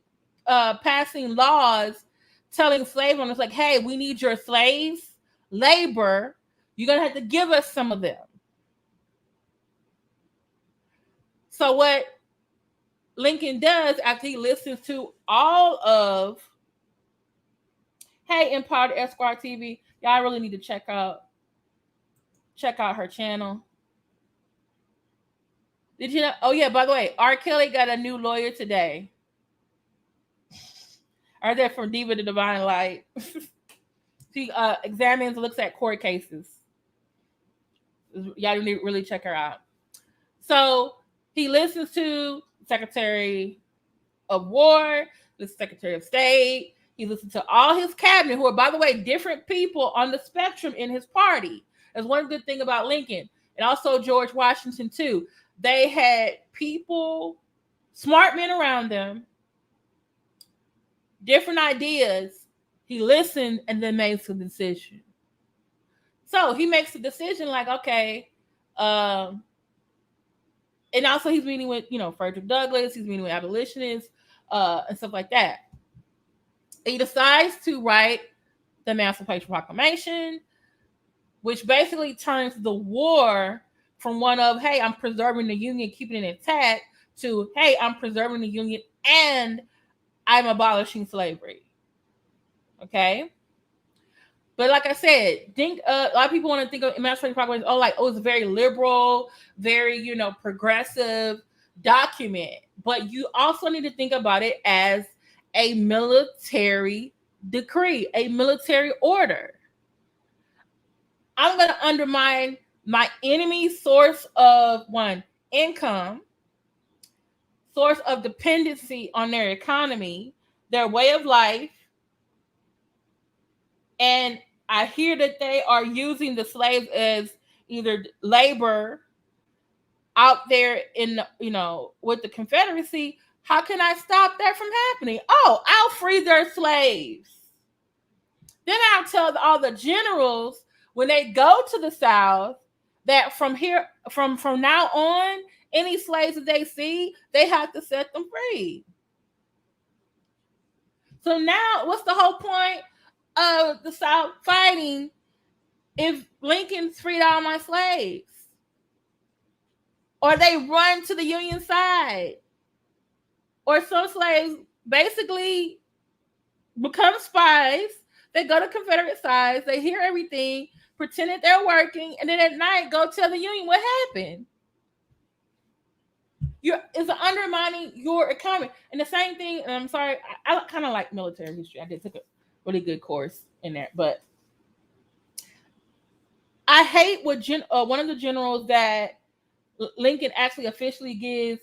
passing laws telling slave owners, like, hey, we need your slaves, labor. You're going to have to give us some of them. So what Lincoln does after he listens to all of, hey, Empowered Esquire TV, y'all really need to check out her channel. Did you know? Oh yeah, by the way, R. Kelly got a new lawyer today. Are there from Diva to Divine Light? She examines, looks at court cases. Y'all need to really check her out. So he listens to Secretary of War, the Secretary of State. He listens to all his cabinet, who are, by the way, different people on the spectrum in his party. That's one good thing about Lincoln. And also George Washington, too. They had people, smart men around them, different ideas. He listened and then made some decision. So he makes a decision like, okay, and also he's meeting with, Frederick Douglass. He's meeting with abolitionists and stuff like that. He decides to write the Emancipation Proclamation, which basically turns the war from one of, hey, I'm preserving the Union, keeping it intact, to, hey, I'm preserving the Union and I'm abolishing slavery. Okay? But like I said, a lot of people want to think of Emancipation Proclamation, it's a very liberal, very, progressive document. But you also need to think about it as a military decree, a military order. I'm going to undermine my enemy's source of income, source of dependency on their economy, their way of life. And I hear that they are using the slaves as either labor out there in, with the Confederacy. How can I stop that from happening? Oh, I'll free their slaves. Then I'll tell all the generals when they go to the South that from now on, any slaves that they see, they have to set them free. So now, what's the whole point of the South fighting if Lincoln freed all my slaves? Or they run to the Union side. Or some slaves basically become spies. They go to Confederate sides. They hear everything, pretend that they're working, and then at night go tell the Union what happened. It's undermining your economy. And the same thing, and I'm sorry, I kind of like military history. I did take a really good course in there. But I hate what one of the generals that Lincoln actually officially gives.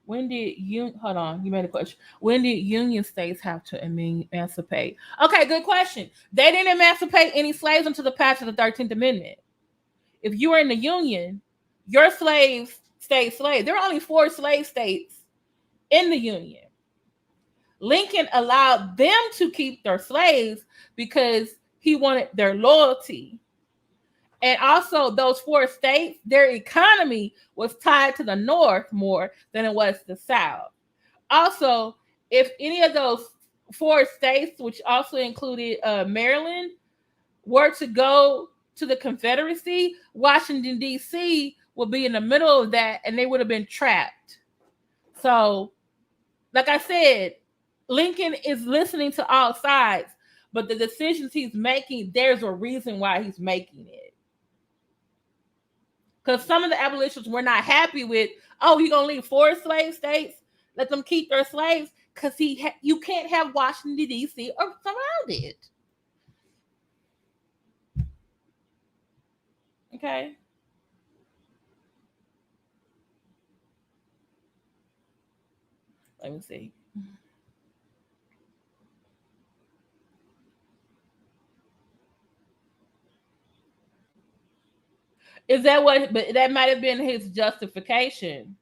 When did hold on, you made a question. When did Union states have to emancipate? Okay, good question. They didn't emancipate any slaves until the passage of the 13th Amendment. If you were in the Union, your slaves stayed slaves. There were only 4 slave states in the Union. Lincoln allowed them to keep their slaves because he wanted their loyalty. And also, those 4 states, their economy was tied to the North more than it was the South. Also, if any of those 4 states, which also included Maryland, were to go to the Confederacy, Washington, D.C. would be in the middle of that, and they would have been trapped. So, like I said, Lincoln is listening to all sides, but the decisions he's making, there's a reason why he's making it. Because some of the abolitionists were not happy with, you're going to leave 4 slave states, let them keep their slaves, because you can't have Washington, D.C. around it. Okay? Let me see. Is that what? But that might have been his justification.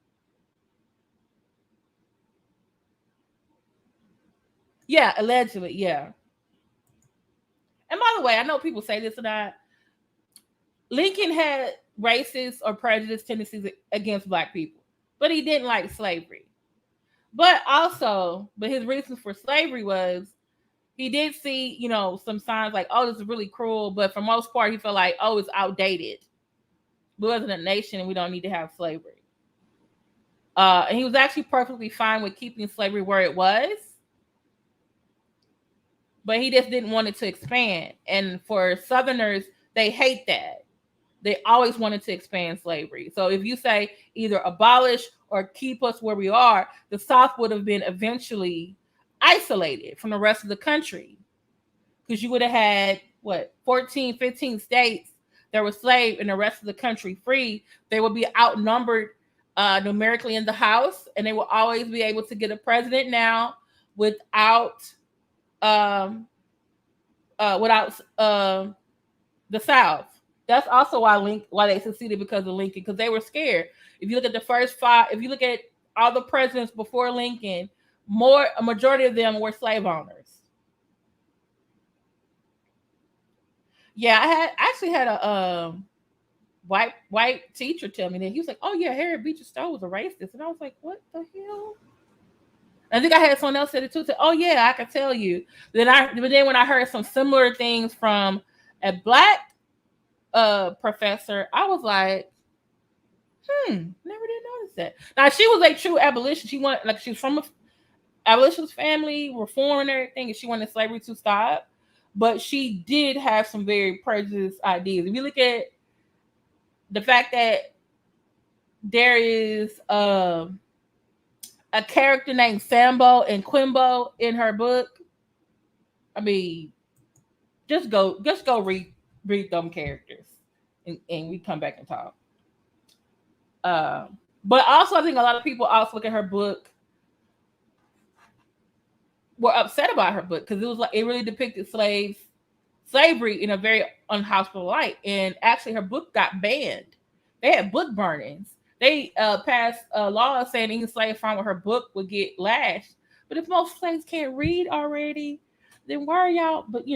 Yeah, allegedly, yeah. And by the way, I know people say this or not. Lincoln had racist or prejudiced tendencies against Black people, but he didn't like slavery. But his reason for slavery was he did see, some signs like, this is really cruel. But for most part, he felt like, it's outdated. We wasn't a nation and we don't need to have slavery. And he was actually perfectly fine with keeping slavery where it was. But he just didn't want it to expand. And for Southerners, they hate that. They always wanted to expand slavery. So if you say either abolish or keep us where we are, the South would have been eventually isolated from the rest of the country. Because you would have had, 14, 15 states that were slave and the rest of the country free. They would be outnumbered numerically in the House, and they will always be able to get a president now without the South. That's also why they succeeded, because of Lincoln, because they were scared. If you look at the first 5, if you look at all the presidents before Lincoln, a majority of them were slave owners. Yeah, I actually had a white teacher tell me that. He was like, "Oh yeah, Harriet Beecher Stowe was a racist," and I was like, "What the hell?" I think I had someone else said it too. Said, "Oh yeah, I could tell you." But then when I heard some similar things from a Black professor, I was like, never did notice that. Now she was a true abolitionist. She was from a abolitionist family, reform and everything, and she wanted slavery to stop. But she did have some very prejudiced ideas. If you look at the fact that there is a character named Sambo and Quimbo in her book, I mean, just go read read them characters, and we come back and talk. But also, I think a lot of people also look at her book, were upset about her book because it was like it really depicted slavery in a very unhospitable light. And actually, her book got banned. They had book burnings. They passed a law saying any slave found with her book would get lashed. But if most slaves can't read already, then why are y'all? But they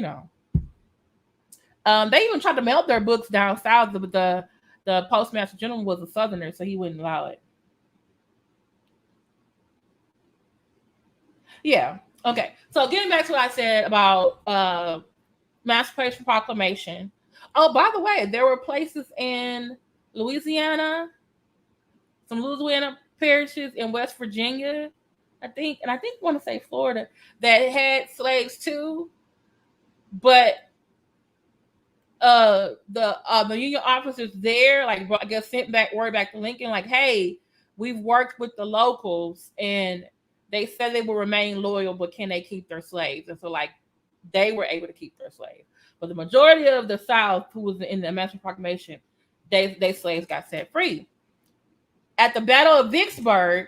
even tried to mail their books down south, but the postmaster general was a Southerner, so he wouldn't allow it. Yeah. Okay. So getting back to what I said about Emancipation Proclamation. Oh, by the way, there were places in Louisiana, some Louisiana parishes in West Virginia, I think want to say Florida, that had slaves too, but the Union officers there, like I guess, sent back word back to Lincoln, like, hey, we've worked with the locals and they said they will remain loyal, but can they keep their slaves? And so, like, they were able to keep their slaves. But the majority of the South, who was in the Emancipation Proclamation, they slaves got set free. At the Battle of Vicksburg,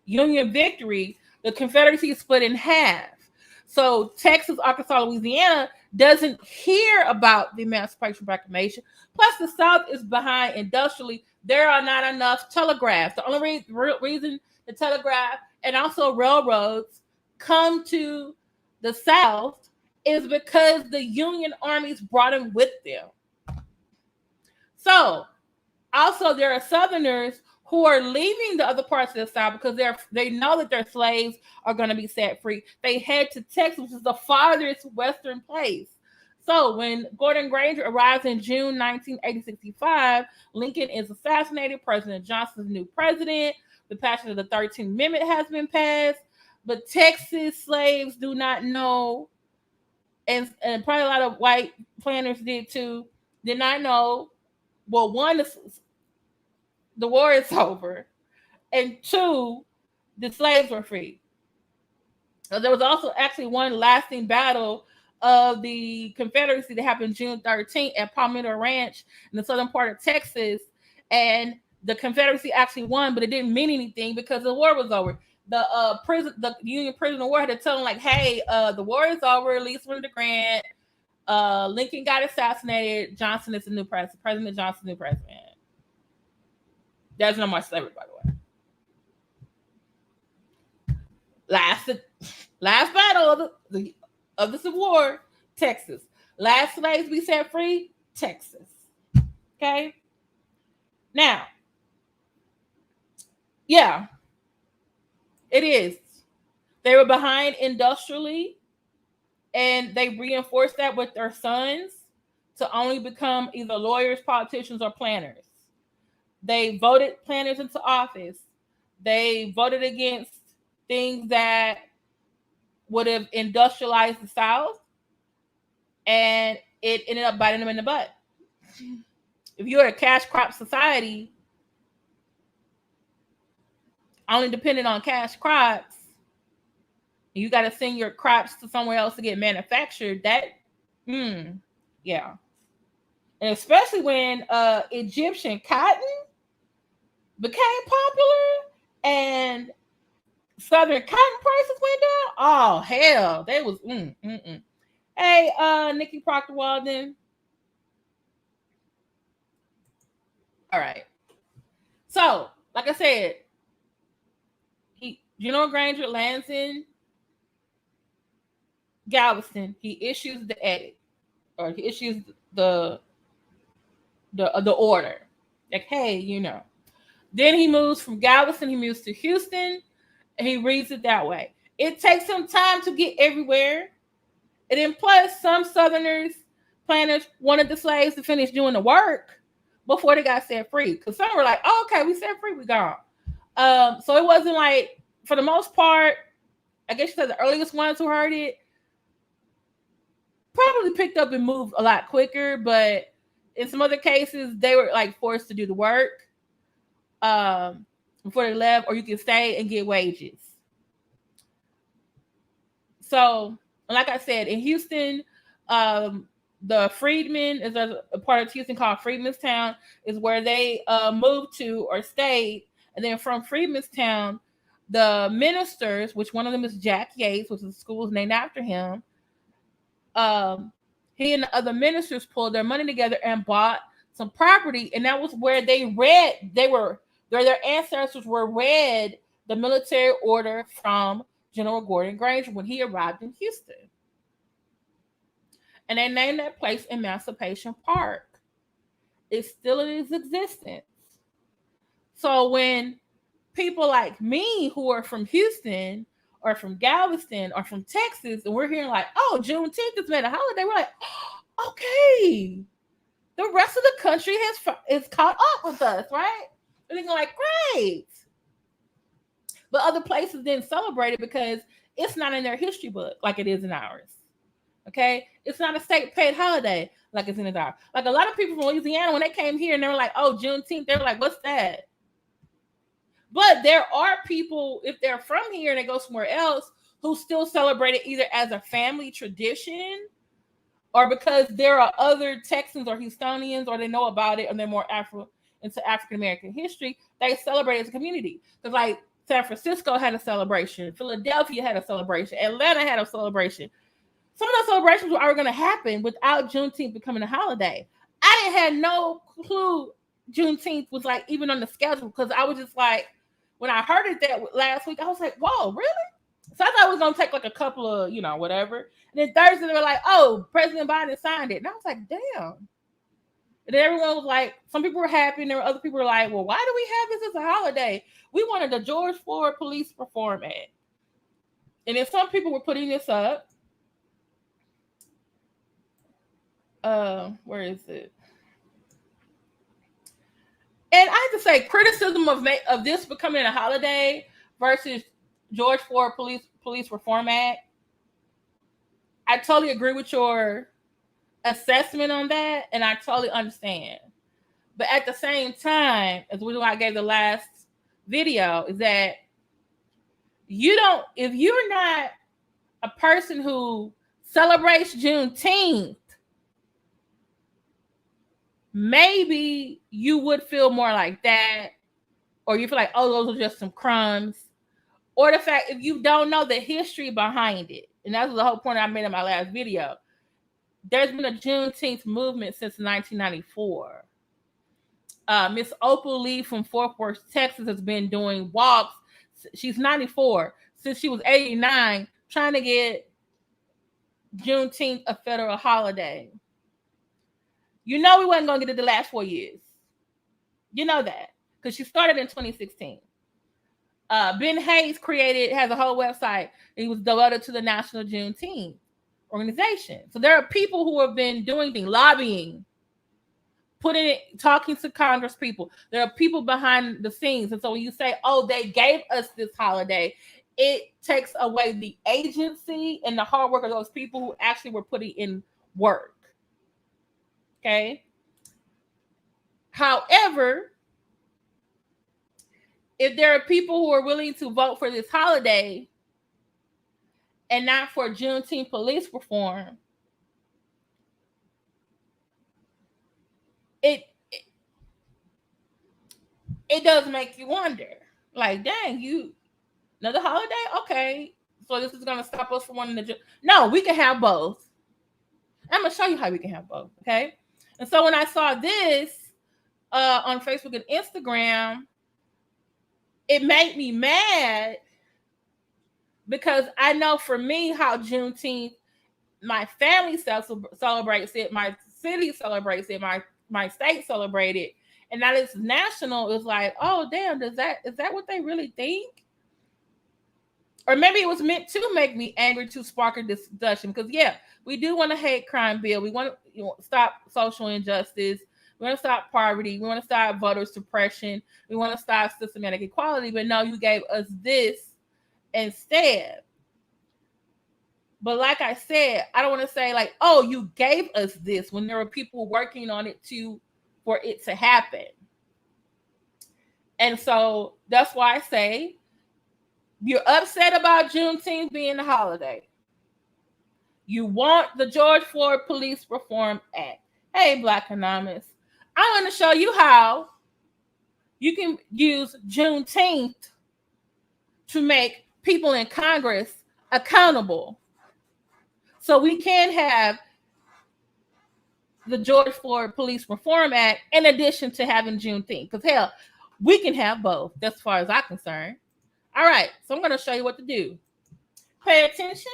Union victory, the Confederacy split in half. So Texas, Arkansas, Louisiana doesn't hear about the Emancipation Proclamation. Plus, the South is behind industrially. There are not enough telegraphs. The only reason the telegraph and also railroads come to the South is because the Union armies brought them with them. So, also, there are Southerners who are leaving the other parts of the South because they know that their slaves are going to be set free. They head to Texas, which is the farthest western place. So when Gordon Granger arrives in June 1965, Lincoln is assassinated. President Johnson is the new president. The passage of the 13th Amendment has been passed. But Texas slaves do not know, and probably a lot of white planters did not know. Well, one, the war is over, and two, the slaves were free. So there was also actually one lasting battle of the Confederacy that happened June 13th at Palmetto Ranch in the southern part of Texas, and the Confederacy actually won, but it didn't mean anything because the war was over. The Union prisoner of war had to tell them, like, hey, the war is over, release from the grant. Lincoln got assassinated. Johnson is the new president. President Johnson, new president. There's no more slavery, by the way. Last battle of the Civil War, Texas. Last slaves be set free, Texas. Okay. Now, yeah, it is. They were behind industrially, and they reinforced that with their sons to only become either lawyers, politicians, or planners. They voted planners into office. They voted against things that would have industrialized the South, and it ended up biting them in the butt. If you're a cash crop society, only dependent on cash crops, you got to send your crops to somewhere else to get manufactured. Yeah. And especially when Egyptian cotton became popular and Southern cotton prices went down. Oh, hell. They was Hey, Nikki Proctor Walden. All right. So, like I said, General Granger lands in Galveston. He issues the edict, or he issues the order. Like, hey, Then he moves from Galveston. He moves to Houston, and he reads it that way. It takes him time to get everywhere. And then plus, some Southerners, planners, wanted the slaves to finish doing the work before they got set free. Because some were like, oh, okay, we set free, we gone. So it wasn't like, for the most part, I guess you said the earliest ones who heard it probably picked up and moved a lot quicker. But in some other cases, they were like forced to do the work before they left, or you can stay and get wages. So, like I said, in Houston, the Freedmen is a part of Houston called Freedmanstown, is where they moved to or stayed. And then from Freedmanstown, the ministers, which one of them is Jack Yates, which is the school is named after him, he and the other ministers pulled their money together and bought some property. And that was where their ancestors were read the military order from General Gordon Granger when he arrived in Houston. And they named that place Emancipation Park. It's still in its existence. So when people like me who are from Houston or from Galveston or from Texas, and we're hearing like, oh, Juneteenth is made a holiday, we're like, oh, okay. The rest of the country is caught up with us, right? And they're like, great. But other places didn't celebrate it because it's not in their history book like it is in ours. Okay? It's not a state-paid holiday like it's in ours. Like a lot of people from Louisiana, when they came here and they were like, oh, Juneteenth, they were like, what's that? But there are people, if they're from here and they go somewhere else, who still celebrate it either as a family tradition or because there are other Texans or Houstonians or they know about it and they're more into African-American history, they celebrate as a community. Because like San Francisco had a celebration, Philadelphia had a celebration, Atlanta had a celebration. Some of those celebrations are going to happen without Juneteenth becoming a holiday. I didn't have no clue Juneteenth was like even on the schedule because I was just like, when I heard it that last week, I was like, whoa, really? So I thought it was going to take like a couple of, whatever. And then Thursday, they were like, oh, President Biden signed it. And I was like, damn. And then everyone was like, some people were happy, and there were other people were like, well, why do we have this as a holiday? We wanted the George Floyd Police Reform Act. And then some people were putting this up. Where is it? And I have to say, criticism of this becoming a holiday versus George Floyd Police Reform Act, I totally agree with your assessment on that, and I totally understand. But at the same time, as we I gave the last video, is that if you're not a person who celebrates Juneteenth, maybe you would feel more like that, or you feel like, oh, those are just some crumbs, or the fact if you don't know the history behind it, and that's the whole point I made in my last video. There's been a Juneteenth movement since 1994. Miss Opal Lee from Fort Worth, Texas, has been doing walks. She's 94 since she was 89, trying to get Juneteenth a federal holiday. We wasn't going to get it the last 4 years. You know that because she started in 2016. Ben Hayes has a whole website. He was devoted to the National Juneteenth organization. So there are people who have been doing things, lobbying, talking to Congress people. There are people behind the scenes. And so when you say, oh, they gave us this holiday, it takes away the agency and the hard work of those people who actually were putting in work. Okay. However, if there are people who are willing to vote for this holiday and not for Juneteenth police reform, it does make you wonder. Like, dang, another holiday? Okay. So this is going to stop us from wanting to... No, we can have both. I'm going to show you how we can have both. Okay. And so when I saw this on Facebook and Instagram, it made me mad because I know for me how Juneteenth, my family celebrates it, my city celebrates it, my state celebrates it, and now it's national. It's like, oh damn, is that what they really think? Or maybe it was meant to make me angry to spark a discussion because we do want a hate crime bill. We want to stop social injustice. We want to stop poverty. We want to stop voter suppression. We want to stop systematic equality. But no, you gave us this instead. But like I said, I don't want to say like, oh, you gave us this when there were people working on it for it to happen. And so that's why I say you're upset about Juneteenth being a holiday. You want the George Floyd Police Reform Act. Hey, Black Anonymous, I'm going to show you how you can use Juneteenth to make people in Congress accountable. So we can have the George Floyd Police Reform Act in addition to having Juneteenth. Because hell, we can have both, as far as I'm concerned. All right, so I'm going to show you what to do. Pay attention.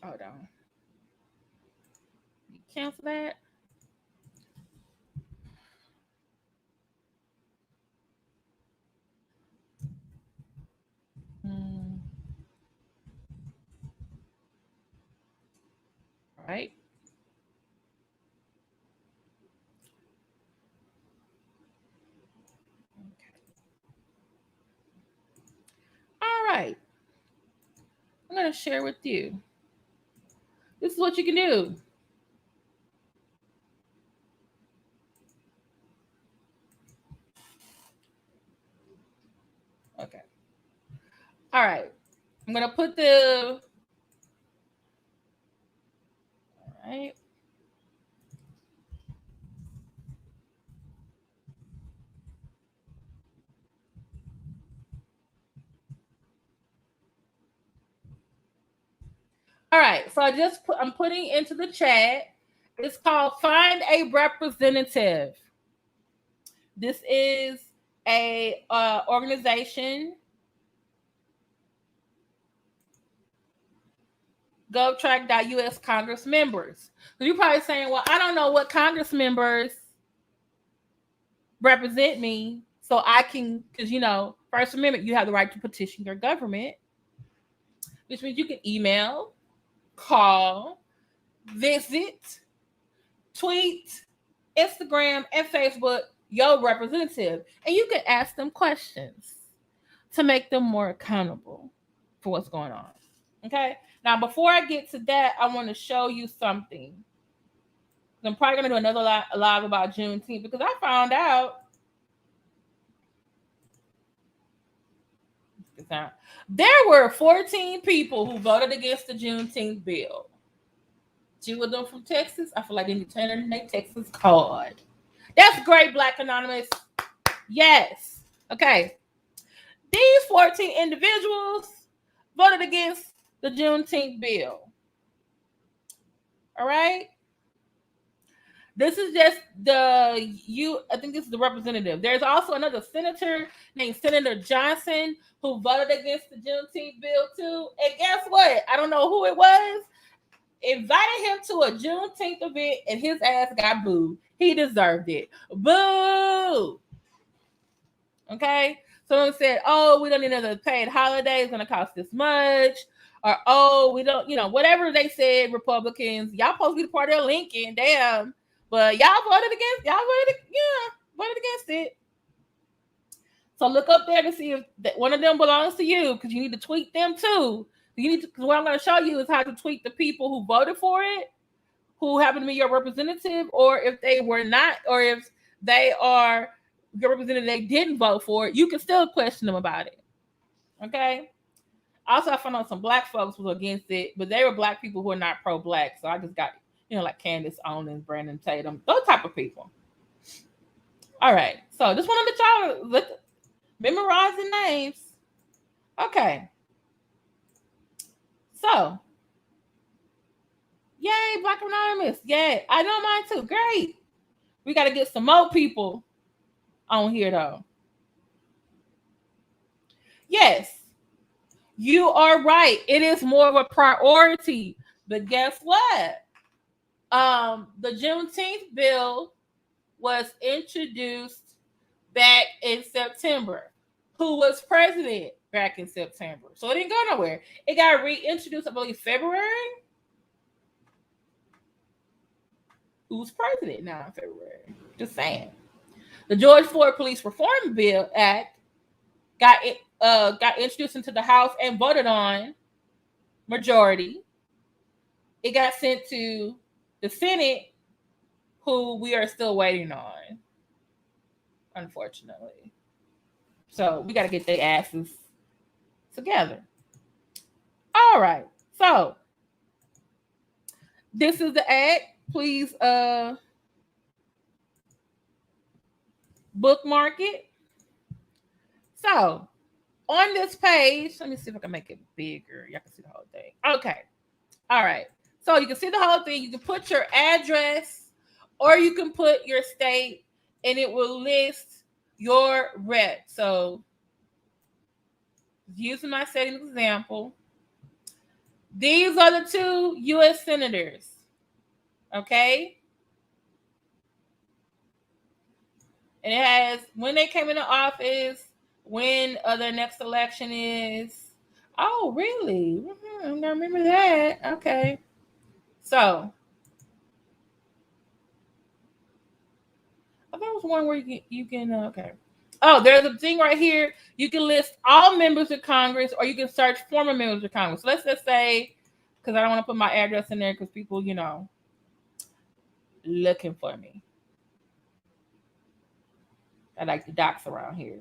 Hold on. Cancel that. All right. All right. I'm going to share with you. This is what you can do. Okay. All right. I'm going to put the... All right. All right. So I'm putting into the chat. It's called Find a Representative. This is a organization. GovTrack.us Congress members. So you're probably saying, well, I don't know what Congress members represent me. So I can, because, First Amendment, you have the right to petition your government, which means you can email, call, visit, tweet, Instagram, and Facebook your representative. And you can ask them questions to make them more accountable for what's going on. Okay? Now, before I get to that, I want to show you something. I'm probably going to do another live about Juneteenth because I found out there were 14 people who voted against the Juneteenth bill. 2 of them from Texas. I feel like they need to turn in their Texas card. That's great, Black Anonymous. Yes. Okay. These 14 individuals voted against the Juneteenth bill. All right. This is just I think this is the representative. There's also another senator named Senator Johnson who voted against the Juneteenth bill too. And guess what? I don't know who it was. Invited him to a Juneteenth event and his ass got booed. He deserved it. Boo! Okay? Someone said, oh, we don't need another paid holiday. It's going to cost this much. Or, oh, we don't, whatever they said, Republicans. Y'all supposed to be the party of Lincoln. Damn. But y'all voted against it. So look up there to see if one of them belongs to you, because you need to tweet them too. Because what I'm going to show you is how to tweet the people who voted for it, who happen to be your representative, or if they were not, or if they are your representative, they didn't vote for it, you can still question them about it. Okay? Also, I found out some Black folks were against it, but they were Black people who are not pro-Black. So I just got, like Candace Owens, Brandon Tatum, those type of people. All right. So just wanted to y'all memorize the names. Okay. So, yay, Black Anonymous. Yay. I know mine too. Great. We got to get some more people on here, though. Yes. You are right. It is more of a priority. But guess what? The Juneteenth bill was introduced back in September. Who was president back in September? So it didn't go nowhere. It got reintroduced, I believe, February. Who's president now in February? Just saying. The George Floyd Police Reform Act got introduced into the House and voted on majority. It got sent to the Senate, who we are still waiting on, unfortunately. So we got to get their asses together. All right. So this is the ad. Please bookmark it. So on this page, let me see if I can make it bigger. Y'all can see the whole thing. Okay. All right. So you can see the whole thing. You can put your address or you can put your state and it will list your rep. So using my setting example, these are the 2 U.S. senators. Okay. And it has when they came into office, when their next election is. Oh, really? I remember that. Okay. So I thought it was one where you can okay. Oh, there's a thing right here. You can list all members of Congress, or you can search former members of Congress. So let's just say, because I don't want to put my address in there because people, looking for me. I like the docs around here.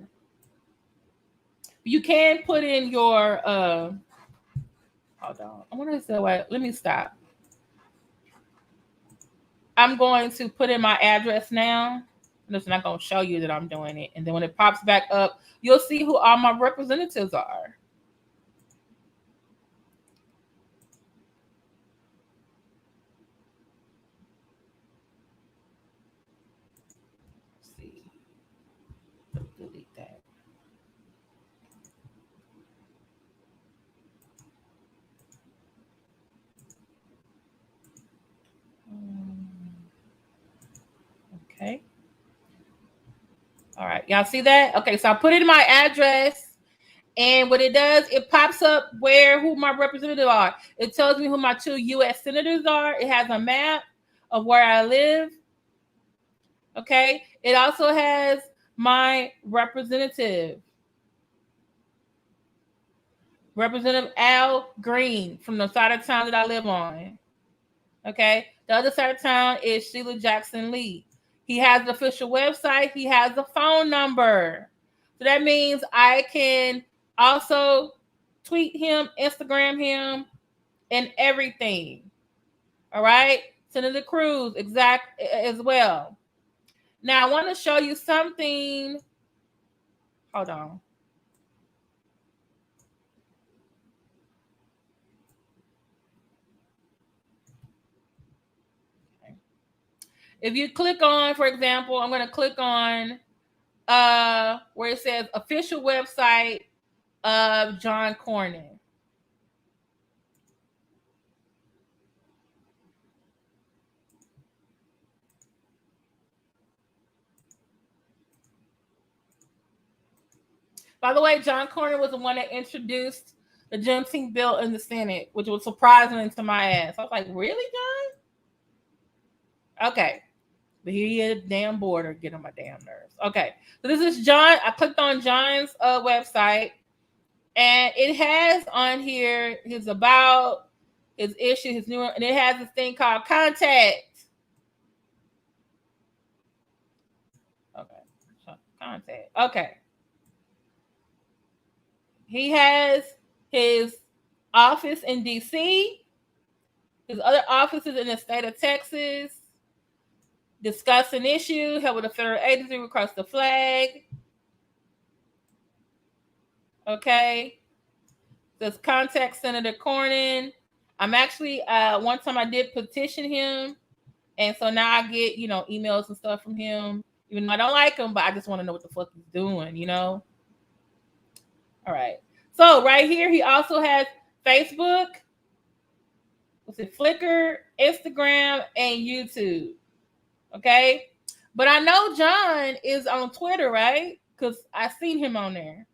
You can put in your hold on. I want to say what. Let me stop. I'm going to put in my address now. It's not going to show you that I'm doing it. And then when it pops back up, you'll see who all my representatives are. Let's see. Delete that. Okay. All right. Y'all see that? Okay. So I put in my address. And what it does, it pops up who my representatives are. It tells me who my 2 U.S. senators are. It has a map of where I live. Okay. It also has my representative. Representative Al Green from the side of town that I live on. Okay. The other side of town is Sheila Jackson Lee. He has the official website. He has a phone number. So that means I can also tweet him, Instagram him, and everything. All right. Senator Cruz, exact as well. Now I want to show you something. Hold on. Okay. If you click on, for example, I'm going to click on where it says official website of John Cornyn. By the way, John Cornyn was the one that introduced the Juneteenth bill in the Senate, which was surprising to my ass. I was like, really, John? Okay. But here he is, damn border, get on my damn nerves. Okay. So this is John. I clicked on John's website, and it has on here his about, his issue, his new, and it has this thing called contact. Okay. Contact. Okay. He has his office in DC, his other offices in the state of Texas, discuss an issue, help with a federal agency, request the flag. Okay. Says contact Senator Cornyn. I'm actually, one time I did petition him. And so now I get, emails and stuff from him. Even though I don't like him, but I just want to know what the fuck he's doing, All right. So right here, he also has Facebook, Flickr, Instagram, and YouTube. Okay. But I know John is on Twitter, right? Because I've seen him on there.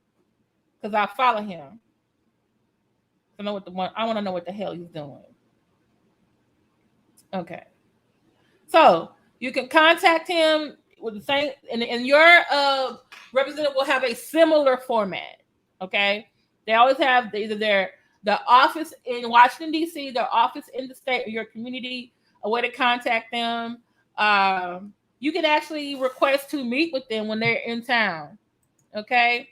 Because I follow him. I want to know what the hell he's doing. Okay. So you can contact him with the same, and your representative will have a similar format. Okay. They always have either the office in Washington, D.C., their office in the state or your community, a way to contact them. You can actually request to meet with them when they're in town. Okay.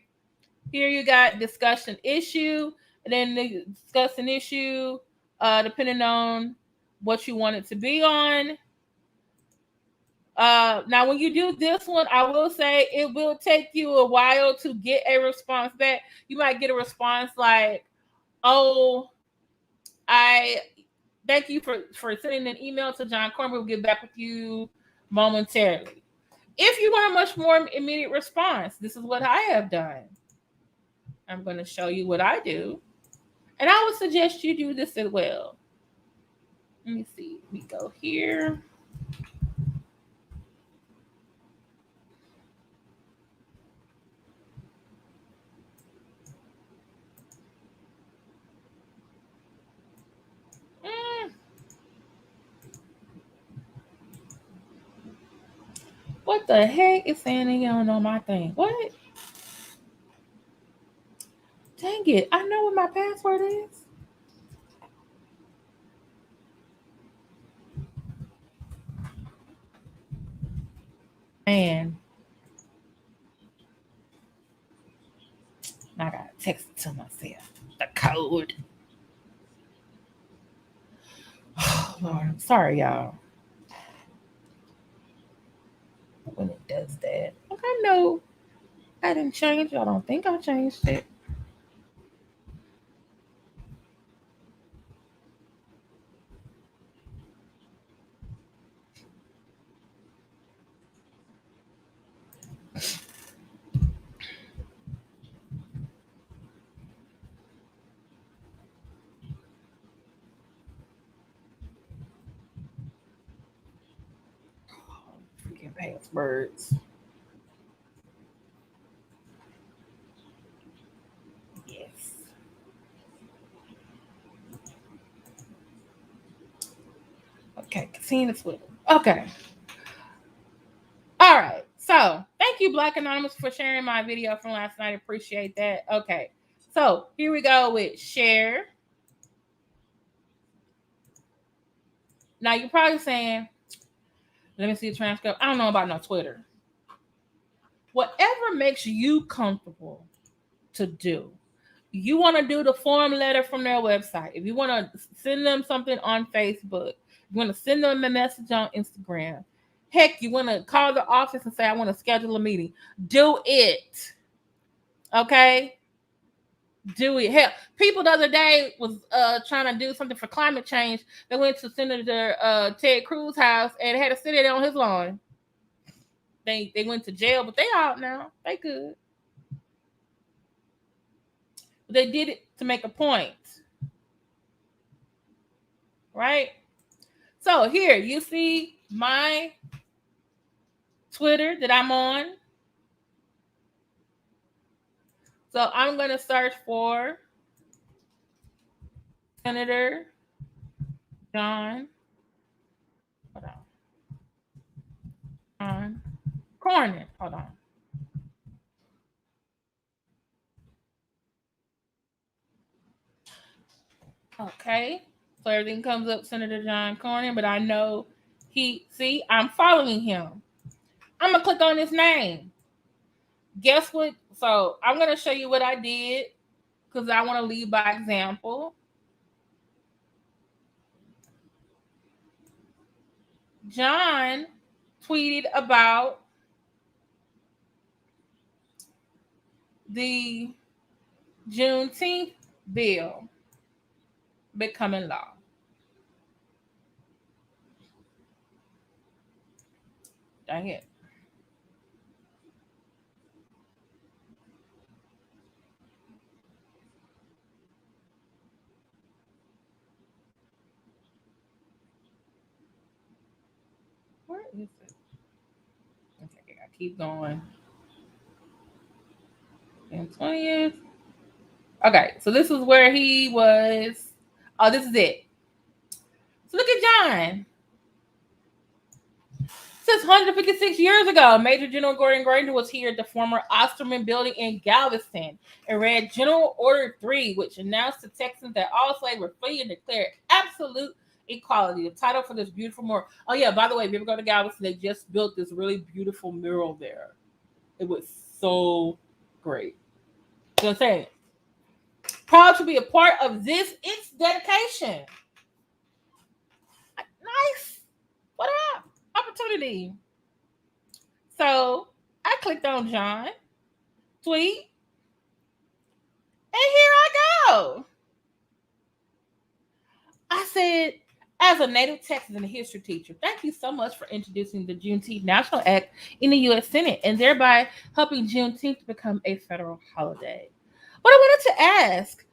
Here you got discussion issue, and then the discussion issue, depending on what you want it to be on. Now, when you do this one, I will say it will take you a while to get a response back. You might get a response like, "Oh, I thank you for sending an email to John Corn. We'll get back with you momentarily." If you want a much more immediate response, this is what I have done. I'm going to show you what I do, and I would suggest you do this as well. Let me see. We go here. What the heck is saying you don't know my thing? What? Dang it. I know what my password is. Man. I gotta text it to myself. The code. Oh, Lord, I'm sorry, y'all. When it does that. Like, I know I didn't change it. I don't think I changed it. Freaking passwords. Yes. Okay, seeing this with okay. All right. So thank you, Black Anonymous, for sharing my video from last night. Appreciate that. Okay. So here we go with share. Now you're probably saying, let me see the transcript. I don't know about no Twitter. Whatever makes you comfortable to do. You want to do the form letter from their website. If you want to send them something on Facebook, you want to send them a message on Instagram. Heck, you want to call the office and say, I want to schedule a meeting. Do it. Okay? Do it. Hell, people the other day was trying to do something for climate change. They went to Senator Ted Cruz's house and had to sit there on his lawn. They went to jail, but they out now. They good. They did it to make a point. Right? So here you see my Twitter that I'm on. So I'm going to search for Senator John. Hold on. Cornyn. Hold on. Okay. So everything comes up Senator John Cornyn, but I know I'm following him. I'm going to click on his name. Guess what? So I'm going to show you what I did because I want to lead by example. John tweeted about the Juneteenth bill becoming law. Dang it. Where is it? Okay, I keep going. And 20th. Okay, so this is where he was. Oh, this is it. So look at John. Since 156 years ago, Major General Gordon Granger was here at the former Osterman building in Galveston and read General Order 3, which announced to Texans that all slaves were free and declared absolute equality. The title for this beautiful mural. Oh, yeah, by the way, if you ever go to Galveston, they just built this really beautiful mural there. It was so great. Just saying. Proud to be a part of this. It's dedication. Nice. What up? Opportunity. So I clicked on John tweet, and here I go. I said, as a native Texan and a history teacher, thank you so much for introducing the Juneteenth National Act in the U.S. Senate and thereby helping Juneteenth to become a federal holiday. But I wanted to ask,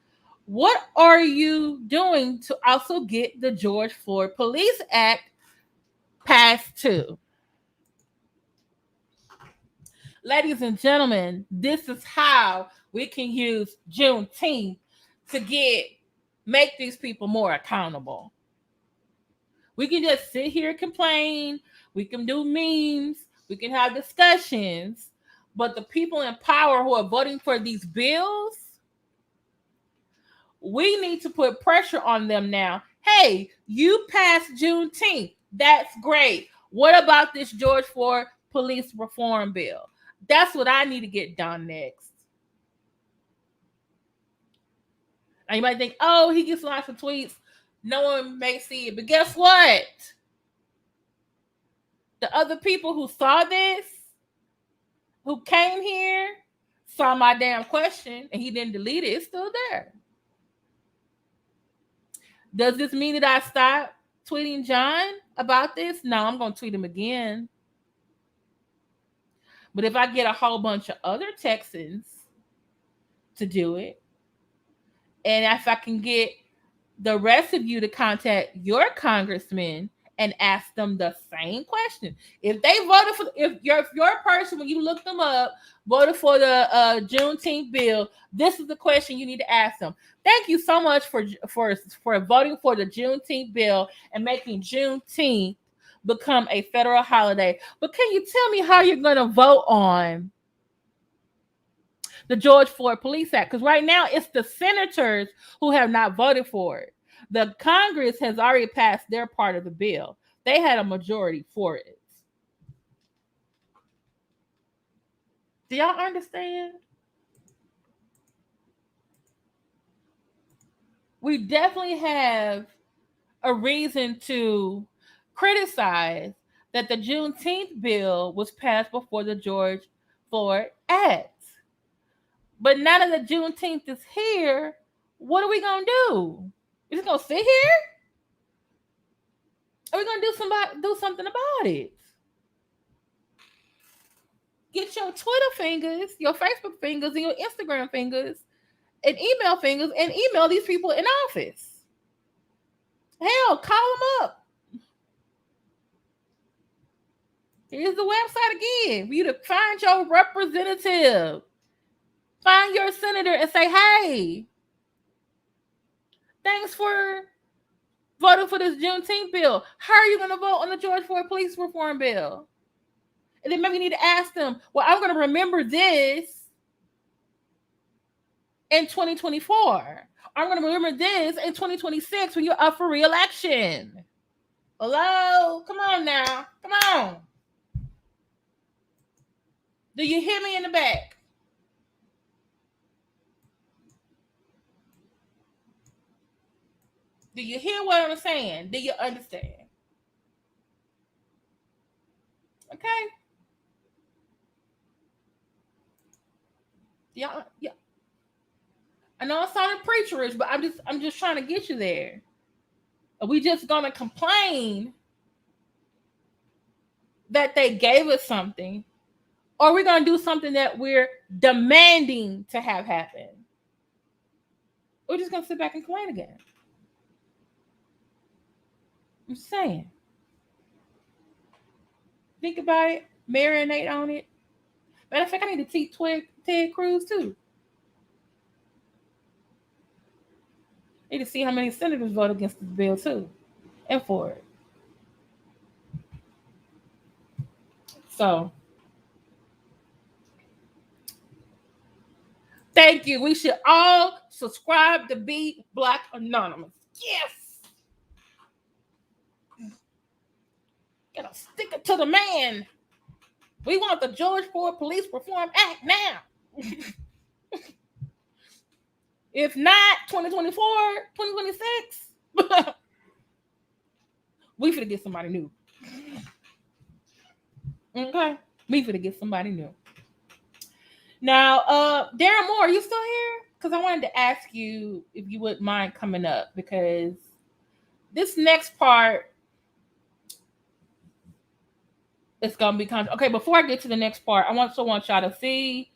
what are you doing to also get the George Floyd Police Act passed too? Ladies and gentlemen, this is how we can use Juneteenth to make these people more accountable. We can just sit here and complain. We can do memes. We can have discussions. But the people in power who are voting for these bills, we need to put pressure on them now. Hey, you passed Juneteenth. That's great. What about this George Floyd police reform bill? That's what I need to get done next. And you might think, oh, he gets lots of tweets. No one may see it. But guess what? The other people who saw this, who came here, saw my damn question, and he didn't delete it. It's still there. Does this mean that I stop tweeting John about this? No, I'm going to tweet him again. But if I get a whole bunch of other Texans to do it, and if I can get the rest of you to contact your congressman and ask them the same question. If they voted for, if your person, when you look them up, voted for the Juneteenth bill, this is the question you need to ask them. Thank you so much for voting for the Juneteenth bill and making Juneteenth become a federal holiday. But can you tell me how you're going to vote on the George Floyd Police Act? Because right now it's the senators who have not voted for it. The Congress has already passed their part of the bill. They had a majority for it. Do y'all understand? We definitely have a reason to criticize that the Juneteenth bill was passed before the George Floyd Act. But now that the Juneteenth is here, what are we going to do? Is it going to sit here? Are we going to do something about it? Get your Twitter fingers, your Facebook fingers, and your Instagram fingers, and email fingers, and email these people in office. Hell, call them up. Here's the website again for you to find your representative. Find your senator and say, hey, thanks for voting for this Juneteenth bill. How are you going to vote on the George Floyd police reform bill? And then maybe you need to ask them, well, I'm going to remember this in 2024. I'm going to remember this in 2026 when you're up for re-election. Hello? Come on now. Come on. Do you hear me in the back? Do you hear what I'm saying? Do you understand? Okay. Yeah. I know it sounded preacherish, but I'm just trying to get you there. Are we just gonna complain that they gave us something, or are we gonna do something that we're demanding to have happen? We're just gonna sit back and complain again. I'm saying. Think about it, marinate on it. Matter of fact, I need to teach Ted Cruz too. I need to see how many senators vote against this bill too, and for it. So, thank you. We should all subscribe to Be Black Anonymous. Yes. Gotta stick it to the man. We want the George Floyd Police Reform Act now. If not 2024, 2026, we finna get somebody new. Okay? We finna get somebody new. Now, Darren Moore, are you still here? Because I wanted to ask you if you wouldn't mind coming up, because this next part is gonna be okay. Before I get to the next part, I want y'all to see,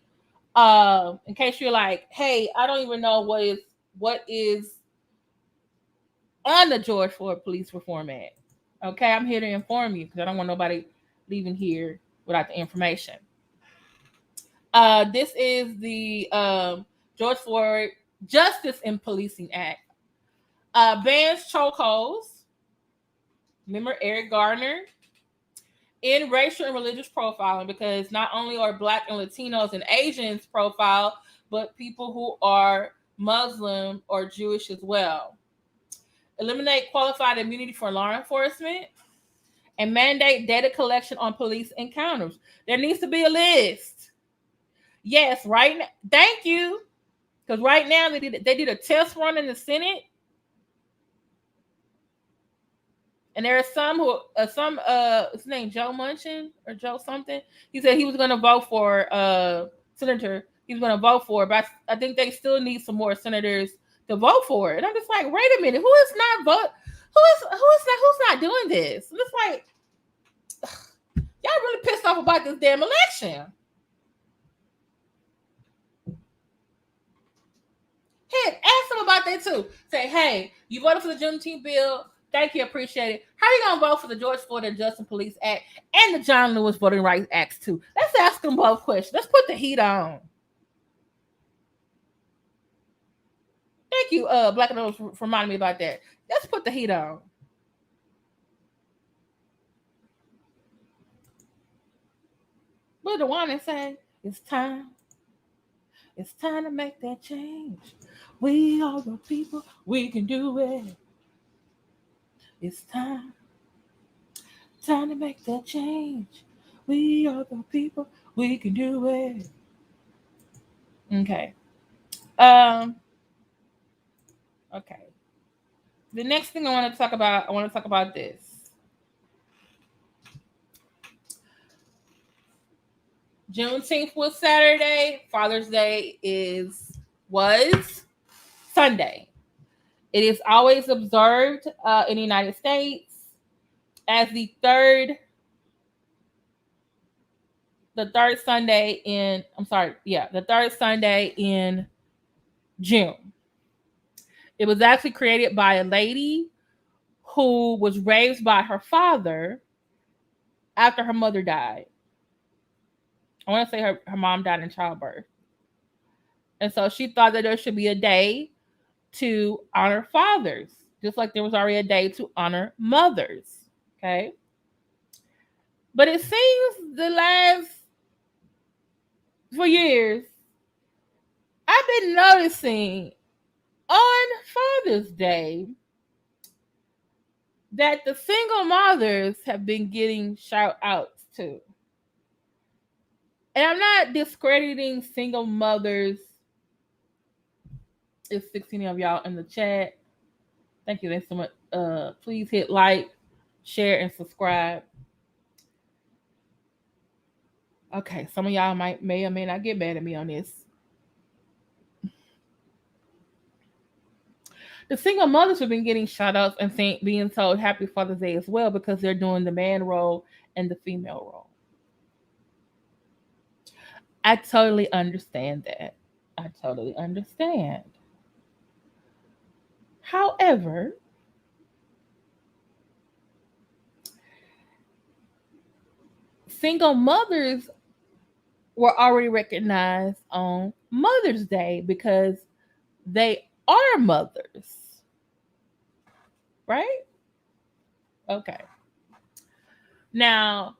in case you're like, hey, I don't even know what is on the George Floyd Police Reform Act. Okay, I'm here to inform you because I don't want nobody leaving here without the information. This is the George Floyd Justice in Policing Act. Bans chokeholds. Remember Eric Garner? In racial and religious profiling, because not only are Black and Latinos and Asians profiled, but people who are Muslim or Jewish as well. Eliminate qualified immunity for law enforcement, and mandate data collection on police encounters. There needs to be a list. Yes, right now. Thank you. Because right now they did a test run in the Senate, and there are some who his name Joe Munchin or Joe something. He said he was going to vote for senator. He was going to vote for it, but I think they still need some more senators to vote for it. And I'm just like, wait a minute, who's not doing this? And it's like, y'all really pissed off about this damn election. Hey, ask them about that too. Say, hey, you voted for the Juneteenth bill. Thank you, appreciate it. How are you gonna vote for the George Floyd and Justice Police Act and the John Lewis Voting Rights Acts too? Let's ask them both questions. Let's put the heat on. Thank you, Black and Rose, for reminding me about that. Let's put the heat on. What the one and say, it's time. It's time to make that change. We are the people. We can do it. It's time. Time to make that change. We are the people. We can do it. Okay. Okay. The next thing I want to talk about this. Juneteenth was Saturday. Father's Day was Sunday. It is always observed in the United States as the third Sunday in June. It was actually created by a lady who was raised by her father after her mother died. I want to say her mom died in childbirth. And so she thought that there should be a day to honor fathers, just like there was already a day to honor mothers. Okay. But it seems for years, I've been noticing on Father's Day that the single mothers have been getting shout outs too. And I'm not discrediting single mothers. It's 16 of y'all in the chat. Thank you so much. Please hit like, share, and subscribe. Okay, some of y'all may or may not get mad at me on this. The single mothers have been getting shout outs and being told Happy Father's Day as well, because they're doing the man role and the female role. I totally understand that. I totally understand. However, single mothers were already recognized on Mother's Day because they are mothers. Right? Okay. Now,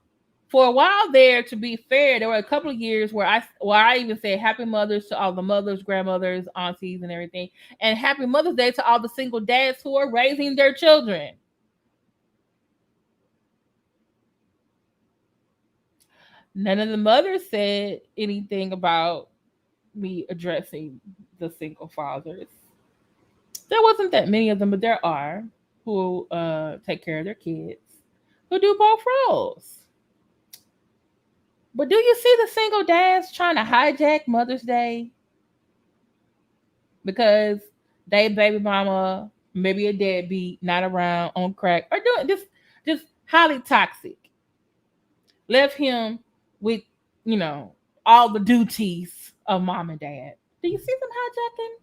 for a while there, to be fair, there were a couple of years where I even said Happy Mothers to all the mothers, grandmothers, aunties, and everything, and Happy Mother's Day to all the single dads who are raising their children. None of the mothers said anything about me addressing the single fathers. There wasn't that many of them, but there are who take care of their kids, who do both roles. But do you see the single dads trying to hijack Mother's Day because they baby mama, maybe a deadbeat, not around on crack, or doing just highly toxic. Left him with, you know, all the duties of mom and dad. Do you see them hijacking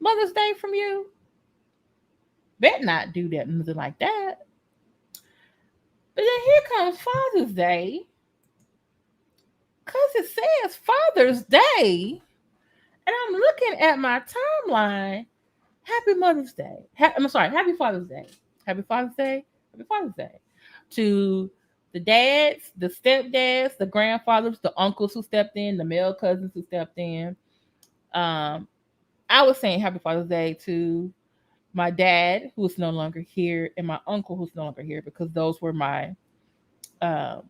Mother's Day from you? Bet not do that, nothing like that. But then here comes Father's Day. Because it says Father's Day. And I'm looking at my timeline. Happy Mother's Day. I'm sorry, Happy Father's Day. Happy Father's Day. Happy Father's Day. To the dads, the stepdads, the grandfathers, the uncles who stepped in, the male cousins who stepped in. I was saying Happy Father's Day to my dad, who is no longer here, and my uncle, who's no longer here, because those were my, I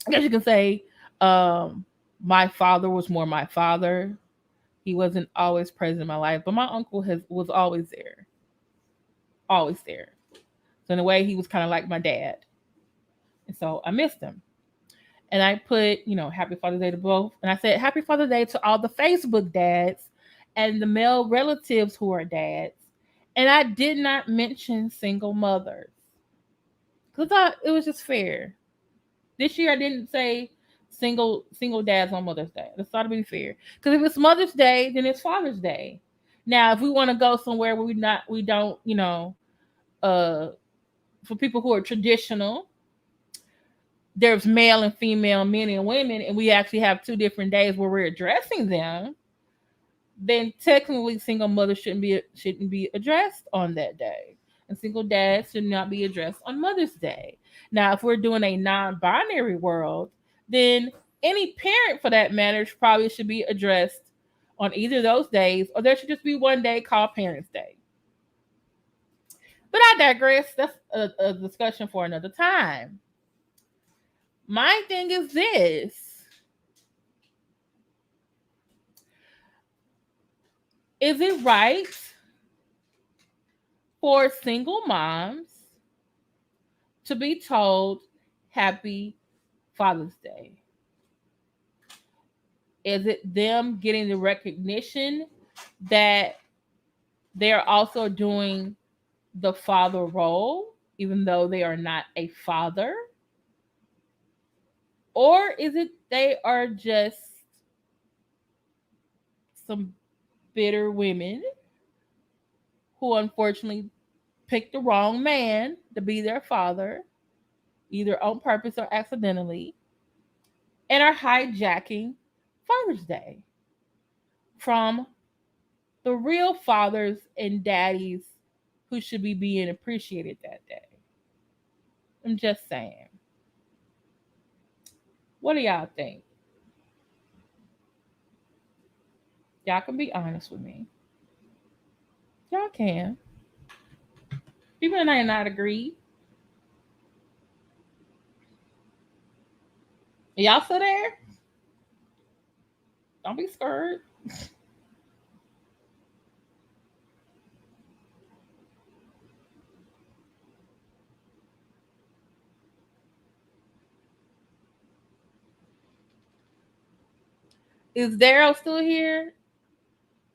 guess you can say, my father was more my father. He wasn't always present in my life, but my uncle was always there. Always there. So in a way, he was kind of like my dad. And so I missed him. And I put, Happy Father's Day to both. And I said, Happy Father's Day to all the Facebook dads and the male relatives who are dads. And I did not mention single mothers, because I thought it was just fair. This year I didn't say single dads on Mother's Day. I thought it'd be fair. Because if it's Mother's Day, then it's Father's Day. Now, if we want to go somewhere where we don't, for people who are traditional, there's male and female, men and women, and we actually have 2 different days where we're addressing them, then technically single mothers shouldn't be addressed on that day. And single dads should not be addressed on Mother's Day. Now, if we're doing a non-binary world, then any parent for that matter probably should be addressed on either of those days, or there should just be one day called Parents' Day. But I digress. That's a discussion for another time. My thing is this. Is it right for single moms to be told Happy Father's Day? Is it them getting the recognition that they're also doing the father role, even though they are not a father? Or is it they are just some bitter women who unfortunately picked the wrong man to be their father, either on purpose or accidentally, and are hijacking Father's Day from the real fathers and daddies who should be being appreciated that day? I'm just saying. What do y'all think? Y'all can be honest with me. Y'all can. People may not agree. Y'all still there? Don't be scared. Is Darryl still here?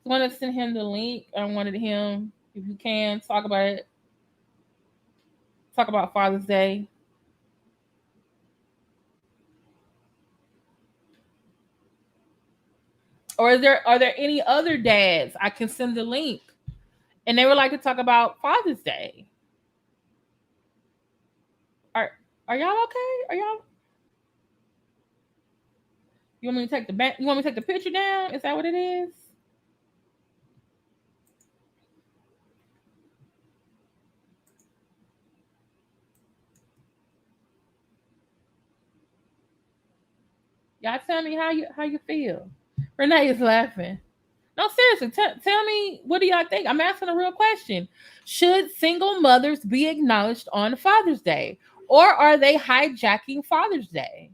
I want to send him the link. I wanted him, if you can, talk about it. Talk about Father's Day. Or are there any other dads I can send the link and they would like to talk about Father's Day? Are y'all okay? Are y'all? You want me to take You want me to take the picture down? Is that what it is? Y'all tell me how you feel. Renee is laughing. No, seriously, tell me, what do y'all think? I'm asking a real question. Should single mothers be acknowledged on Father's Day? Or are they hijacking Father's Day?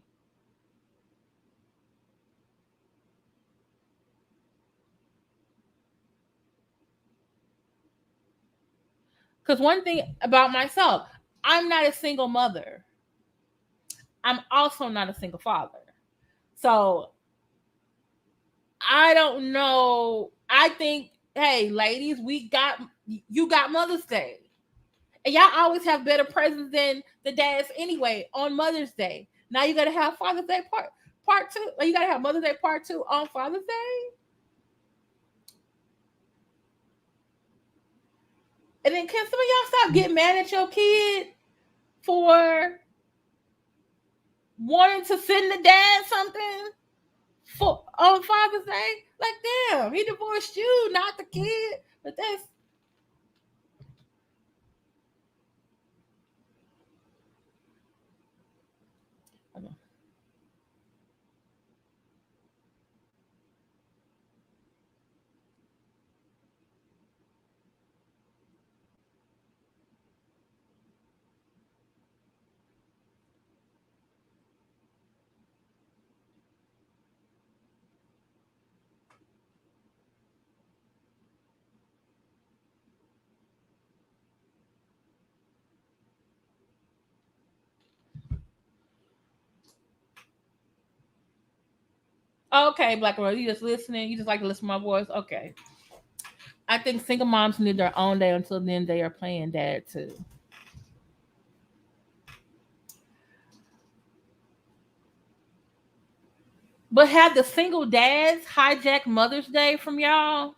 Because one thing about myself, I'm not a single mother. I'm also not a single father. So I don't know. I think, hey, ladies, you got Mother's Day. And y'all always have better presents than the dads anyway on Mother's Day. Now you gotta have Father's Day part two. Or you gotta have Mother's Day part two on Father's Day. And then can some of y'all stop getting mad at your kid for wanting to send the dad something for on Father's Day? Like, damn, he divorced you, not the kid. But that's okay, Black Rose. You just listening. You just like to listen to my voice. Okay. I think single moms need their own day until then they are playing dad too. But have the single dads hijack Mother's Day from y'all?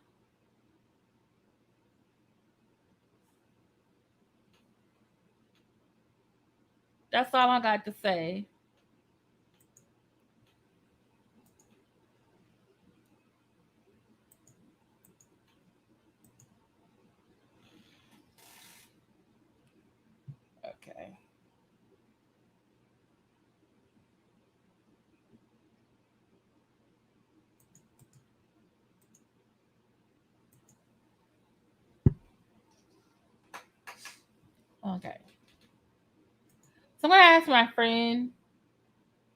That's all I got to say. Okay. Okay. So I'm gonna ask my friend.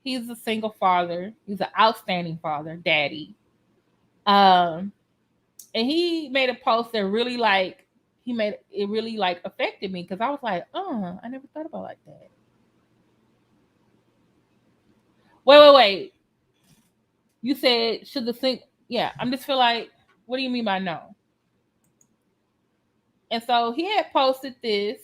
He's a single father. He's an outstanding father, daddy. Um, and he made a post that really like he made it really like affected me because I was like, I never thought about it like that. Wait. You said should the sing? Yeah, I'm just feel like, what do you mean by no? And so he had posted this.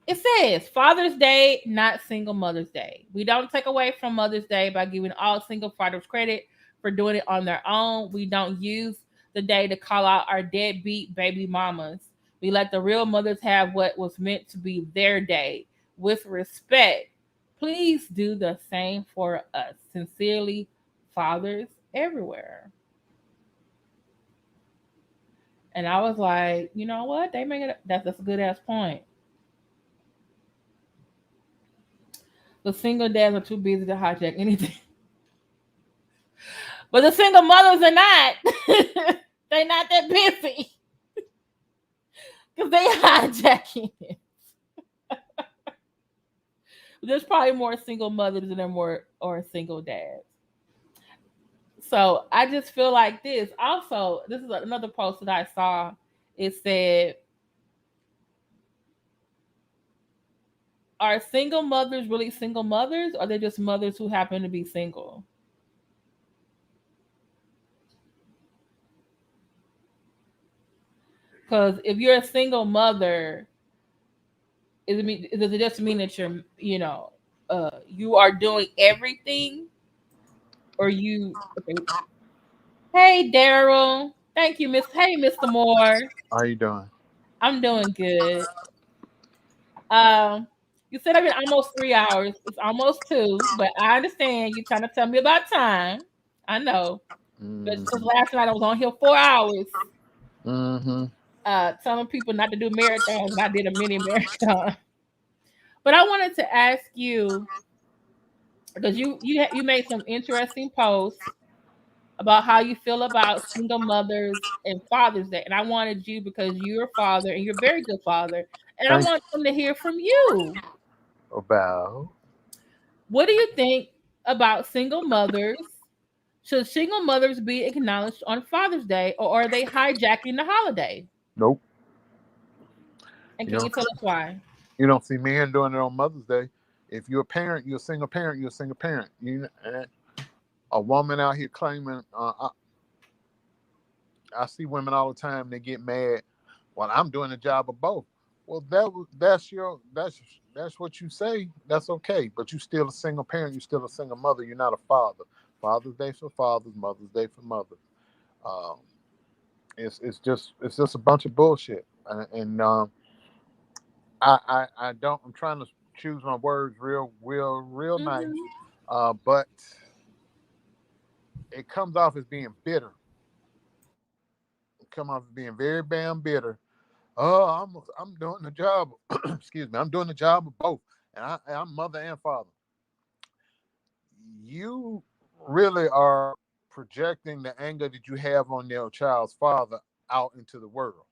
It says Father's Day, not single Mother's Day. We don't take away from Mother's Day by giving all single fathers credit for doing it on their own. We don't use the day to call out our deadbeat baby mamas. We let the real mothers have what was meant to be their day with respect. Please do the same for us. Sincerely, fathers everywhere. And I was like, you know what? They make it. That's a good ass point. The single dads are too busy to hijack anything. But the single mothers are not. They're not that busy. Because they hijacking it. There's probably more single mothers than there more or single dads. So I just feel like this. Also, this is another post that I saw. It said, are single mothers really single mothers, or are they just mothers who happen to be single? Because if you're a single mother, does it just mean that you are doing everything, or you? Okay. Hey, Darryl. Thank you, Miss. Hey, Mr. Moore. How you doing? I'm doing good. Um, you said I've been almost 3 hours. It's almost two, but I understand you trying to tell me about time. I know, but Mm-hmm. since last night I was on here 4 hours, Mm-hmm. telling people not to do marathons, and I did a mini marathon. But I wanted to ask you because you made some interesting posts about how you feel about single mothers and Father's Day, and I wanted you because you're a father and you're a very good father, and I Thank want them to hear from you. you. About What do you think about single mothers? Should single mothers be acknowledged on Father's Day, or are they hijacking the holiday? Nope. And You can you don't. tell us why? You don't see men doing it on Mother's Day. If you're a parent, you're a single parent. You're a single parent. A woman out here claiming. I see women all the time. They get mad. Well, I'm doing the job of both. Well, that's what you say. That's okay. But you still a single parent. You still a single mother. You're not a father. Father's Day for fathers. Mother's Day for mothers. Um, it's just a bunch of bullshit. And I don't. I'm trying to choose my words real nice. Mm-hmm. But it comes off as being bitter. It comes off as being very damn bitter. Oh, I'm doing the job. Excuse me. I'm doing the job of both, and I'm mother and father. You really are projecting the anger that you have on your child's father out into the world.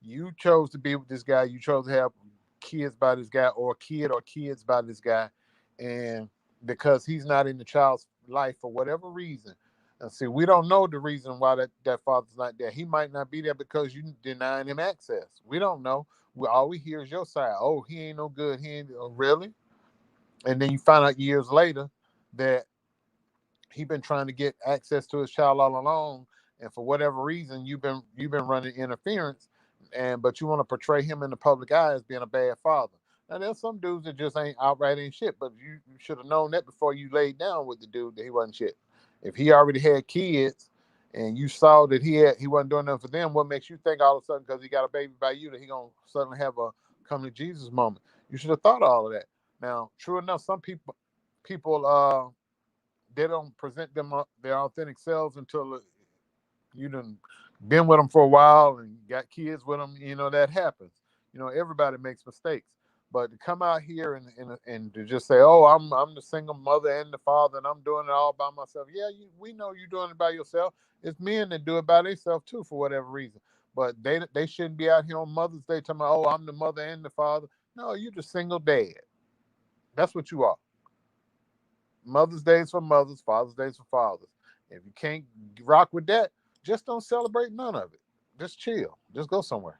You chose to be with this guy. You chose to have kids by this guy, or a kid or kids by this guy, and because he's not in the child's life for whatever reason. And see, we don't know the reason why that father's not there. He might not be there because you denying him access. We don't know. All we hear is your side. Oh, he ain't no good. He ain't really. And then you find out years later that he been trying to get access to his child all along, and for whatever reason, you've been running interference, but you want to portray him in the public eye as being a bad father. Now there's some dudes that just ain't shit, but you should have known that before you laid down with the dude that he wasn't shit. If he already had kids and you saw that he wasn't doing nothing for them, what makes you think all of a sudden because he got a baby by you that he gonna suddenly have a come to Jesus moment? You should have thought of all of that. Now, true enough, some people they don't present their authentic selves until you done been with them for a while and got kids with them. That happens. Everybody makes mistakes. But to come out here and to just say, "Oh, I'm the single mother and the father, and I'm doing it all by myself." Yeah, we know you're doing it by yourself. It's men that do it by themselves too, for whatever reason. But they shouldn't be out here on Mother's Day talking about, "Oh, I'm the mother and the father." No, you're the single dad. That's what you are. Mother's Day is for mothers, Father's Day is for fathers. If you can't rock with that, just don't celebrate none of it. Just chill. Just go somewhere.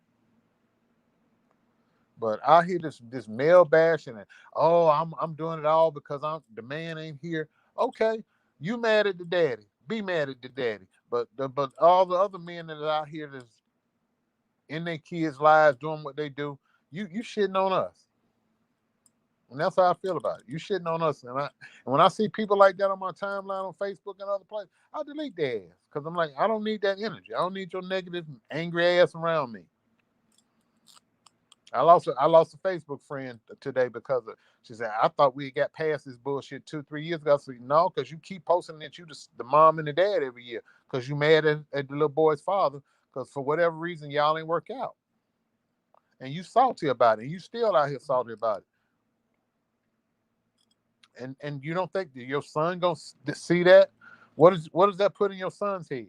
But I hear this male bashing and oh, I'm doing it all because the man ain't here. Okay, you mad at the daddy. Be mad at the daddy. But all the other men that are out here that's in their kids' lives doing what they do, you shitting on us. And that's how I feel about it. You shitting on us. And when I see people like that on my timeline on Facebook and other places, I delete their ass. Because I'm like, I don't need that energy. I don't need your negative, angry ass around me. I lost a Facebook friend today because she said, I thought we got past this bullshit 2-3 years ago. I said, no, because you keep posting that you the mom and the dad every year because you mad at the little boy's father because for whatever reason y'all ain't work out. And you salty about it. And you still out here salty about it. And you don't think that your son gonna see that? What does that put in your son's head?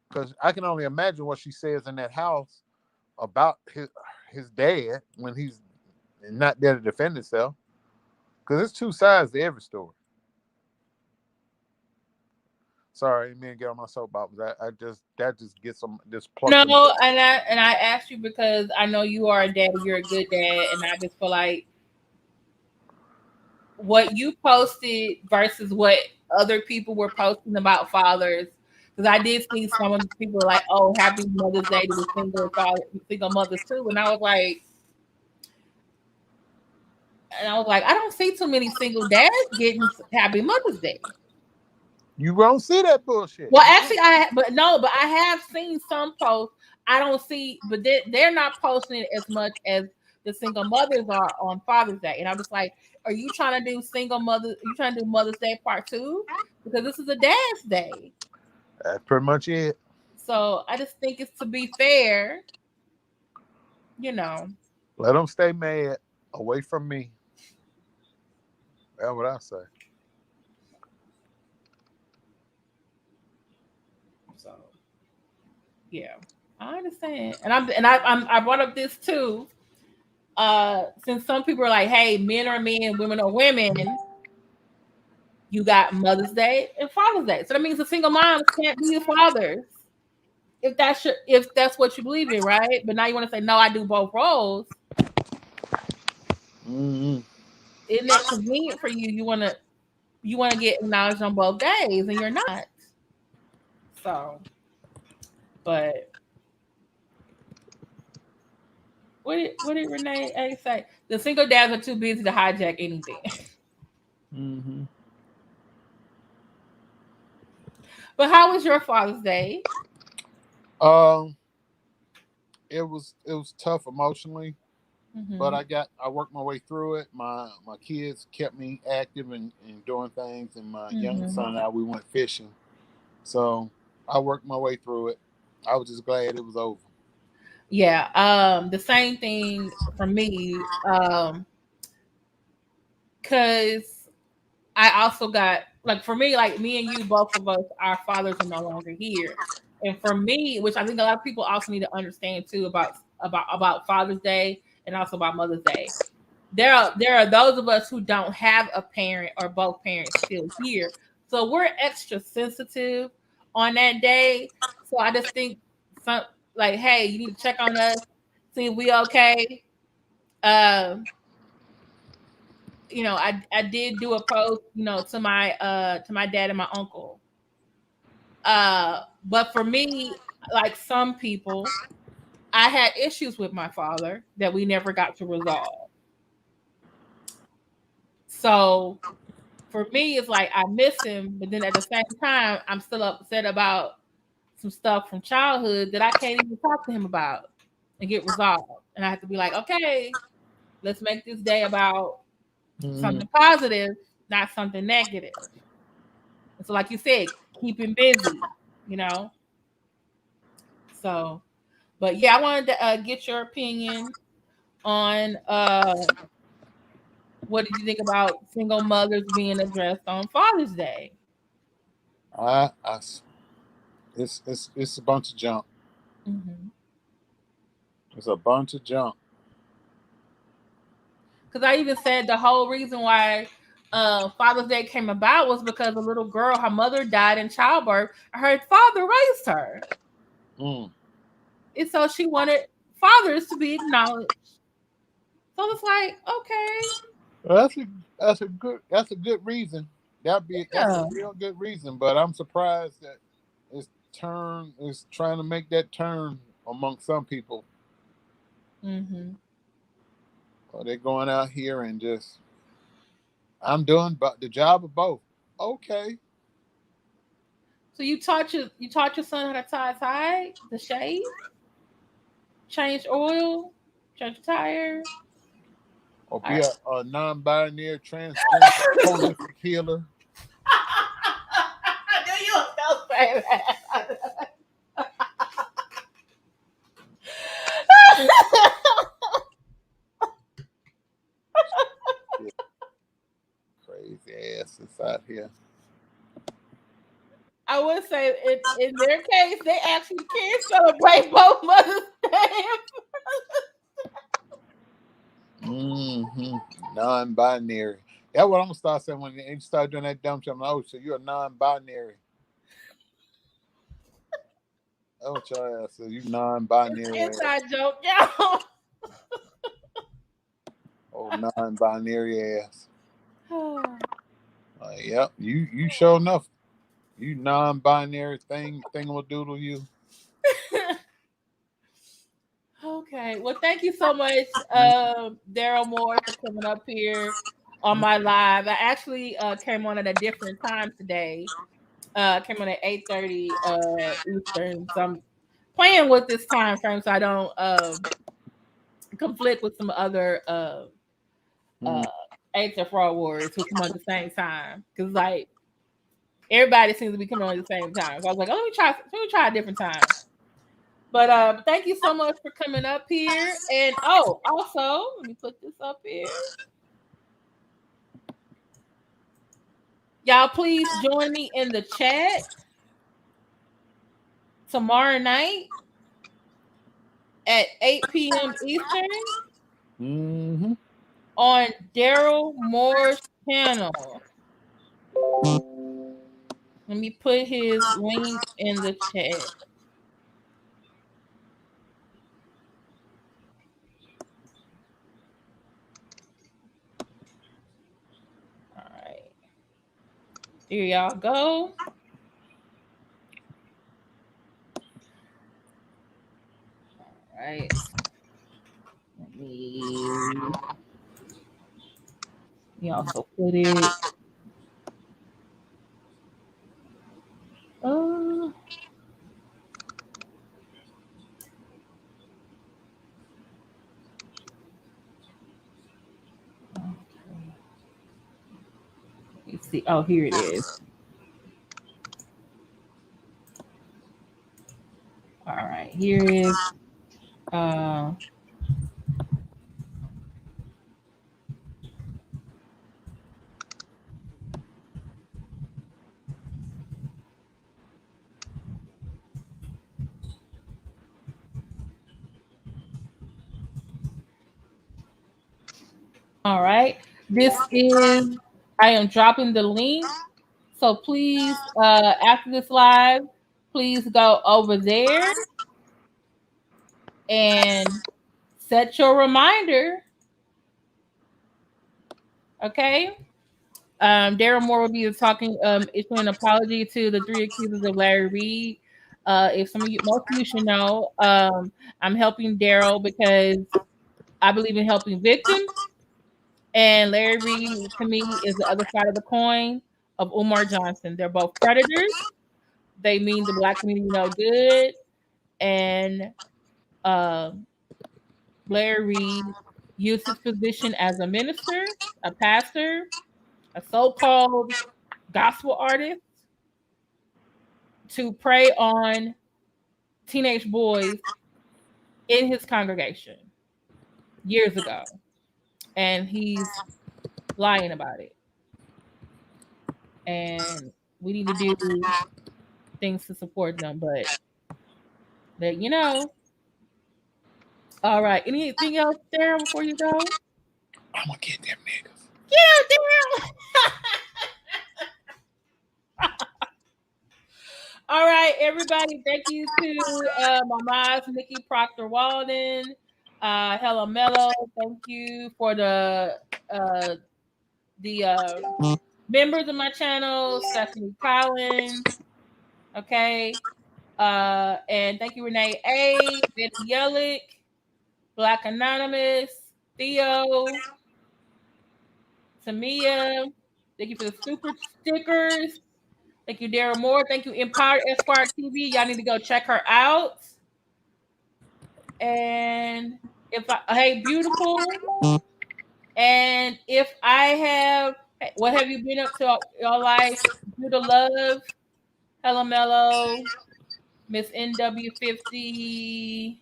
Because I can only imagine what she says in that house about his dad when he's not there to defend himself. Because there's two sides to every story. Sorry, I didn't mean to get on my soapbox. That just gets some this plug. No, and I asked you because I know you are a dad. You're a good dad, and I just feel like what you posted versus what other people were posting about fathers. Because I did see some of the people like, "Oh, happy Mother's Day to the single mothers too," and I was like, I don't see too many single dads getting happy Mother's Day. You won't see that bullshit. Well, actually, but I have seen some posts. I don't see, but they're not posting it as much as the single mothers are on Father's Day. And I'm just like, are you trying to do single mother? Are you trying to do Mother's Day part 2? Because this is a dad's day. That's pretty much it. So I just think it's to be fair, Let them stay mad away from me. That's what I say. So yeah, I understand, and I brought up this too. Since some people are like, "Hey, men are men, women are women," you got Mother's Day and Father's Day, so that means the single moms can't be the fathers. if that's what you believe in, right? But now you want to say no, I do both roles. Mm-hmm. Isn't that convenient for you? You want to get acknowledged on both days, and you're not. So, but what did Renee A say? The single dads are too busy to hijack anything. Mm-hmm. But how was your Father's Day? It was tough emotionally, but Mm-hmm. I worked my way through it. My kids kept me active and doing things, and my youngest Mm-hmm. son and I, we went fishing. So I worked my way through it. I was just glad it was over. Yeah. The same thing for me. Cause I also got like for me, like me and you, both of us, our fathers are no longer here. And for me, which I think a lot of people also need to understand too about Father's Day and also about Mother's Day. There are those of us who don't have a parent or both parents still here. So we're extra sensitive on that day. So I just think some like, hey, you need to check on us, see if we okay. Um, I did do a post, to my dad and my uncle. But for me, like some people, I had issues with my father that we never got to resolve. So for me, it's like I miss him, but then at the same time, I'm still upset about some stuff from childhood that I can't even talk to him about and get resolved. And I have to be like, okay, let's make this day about Mm-hmm. something positive, not something negative. And so, like you said, keep him busy, you know. So, but yeah, I wanted to get your opinion on what did you think about single mothers being addressed on Father's Day? I it's a bunch of junk. Mm-hmm. It's a bunch of junk. Because I even said the whole reason why Father's Day came about was because a little girl, her mother died in childbirth, and her father raised her. Mm. And so she wanted fathers to be acknowledged. So it's like, okay, Well, that's a good reason. That's a yeah. real good reason. But I'm surprised that it's trying to make that turn among some people. Mm-hmm. They're going out here and just I'm doing but the job of both. Okay. So you taught your son how to tie a tie, the shave, change oil, change a tire. Or All be right. a non-binary transgender holistic healer. I knew you was gonna say that. Yeah, crazy asses out here. I would say in their case, they actually can celebrate both Mother's Day. Mm-hmm. Non-binary. That's what I'm gonna start saying when you start doing that dumb shit. I'm like, oh, so you're a non-binary. Oh, your ass. So you non-binary. Inside joke, y'all. Oh, non-binary ass. Yep. You sure enough. You non-binary thing will doodle you. Okay. Well, thank you so much, Darryl Moore, for coming up here on my live. I actually came on at a different time today. Came on at 8:30 Eastern. So I'm playing with this time frame so I don't conflict with some other Mm. uh answer fraud warriors who come on at the same time. Because like everybody seems to be coming on at the same time. So I was like, oh, let me try a different time. But thank you so much for coming up here. And oh, also, let me put this up here. Y'all please join me in the chat tomorrow night at 8 p.m. Eastern Mm-hmm. on Darryl Moore's channel. Let me put his link in the chat. Here y'all go. All right. Let me also put it. Let's see. Oh, here it is. All right. Here is all right. This is I am dropping the link. So please, after this live, please go over there and set your reminder. Okay. Darryl Moore will be talking, issuing an apology to the 3 accusers of Larry Reed. If most of you should know, I'm helping Darryl because I believe in helping victims. And Larry Reed, to me, is the other side of the coin of Umar Johnson. They're both predators. They mean the Black community no good. And Larry Reed used his position as a minister, a pastor, a so-called gospel artist to prey on teenage boys in his congregation years ago. And he's lying about it. And we need to do things to support them, but that All right. Anything else, Darryl, before you go? I'm gonna get them niggas. Yeah, Darryl. All right, everybody. Thank you to my moms, Nikki Proctor Walden, Hella Mello. Thank you for the members of my channel, Stephanie Collins. Okay. And thank you, Renee A, Betty Yellick, Black Anonymous, Theo, Tamia. Thank you for the super stickers. Thank you, Darryl Moore. Thank you, Empire Esquire TV. Y'all need to go check her out. And hey, beautiful. And if I have, what have you been up to your life? Judah Love, Hello Mello, Miss NW50,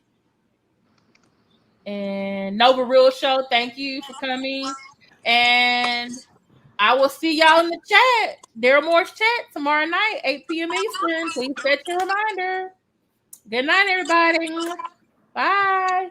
and Nova Real Show. Thank you for coming. And I will see y'all in the chat. Darryl Moore's chat tomorrow night, 8 p.m. Eastern. Please set your reminder. Good night, everybody. Bye.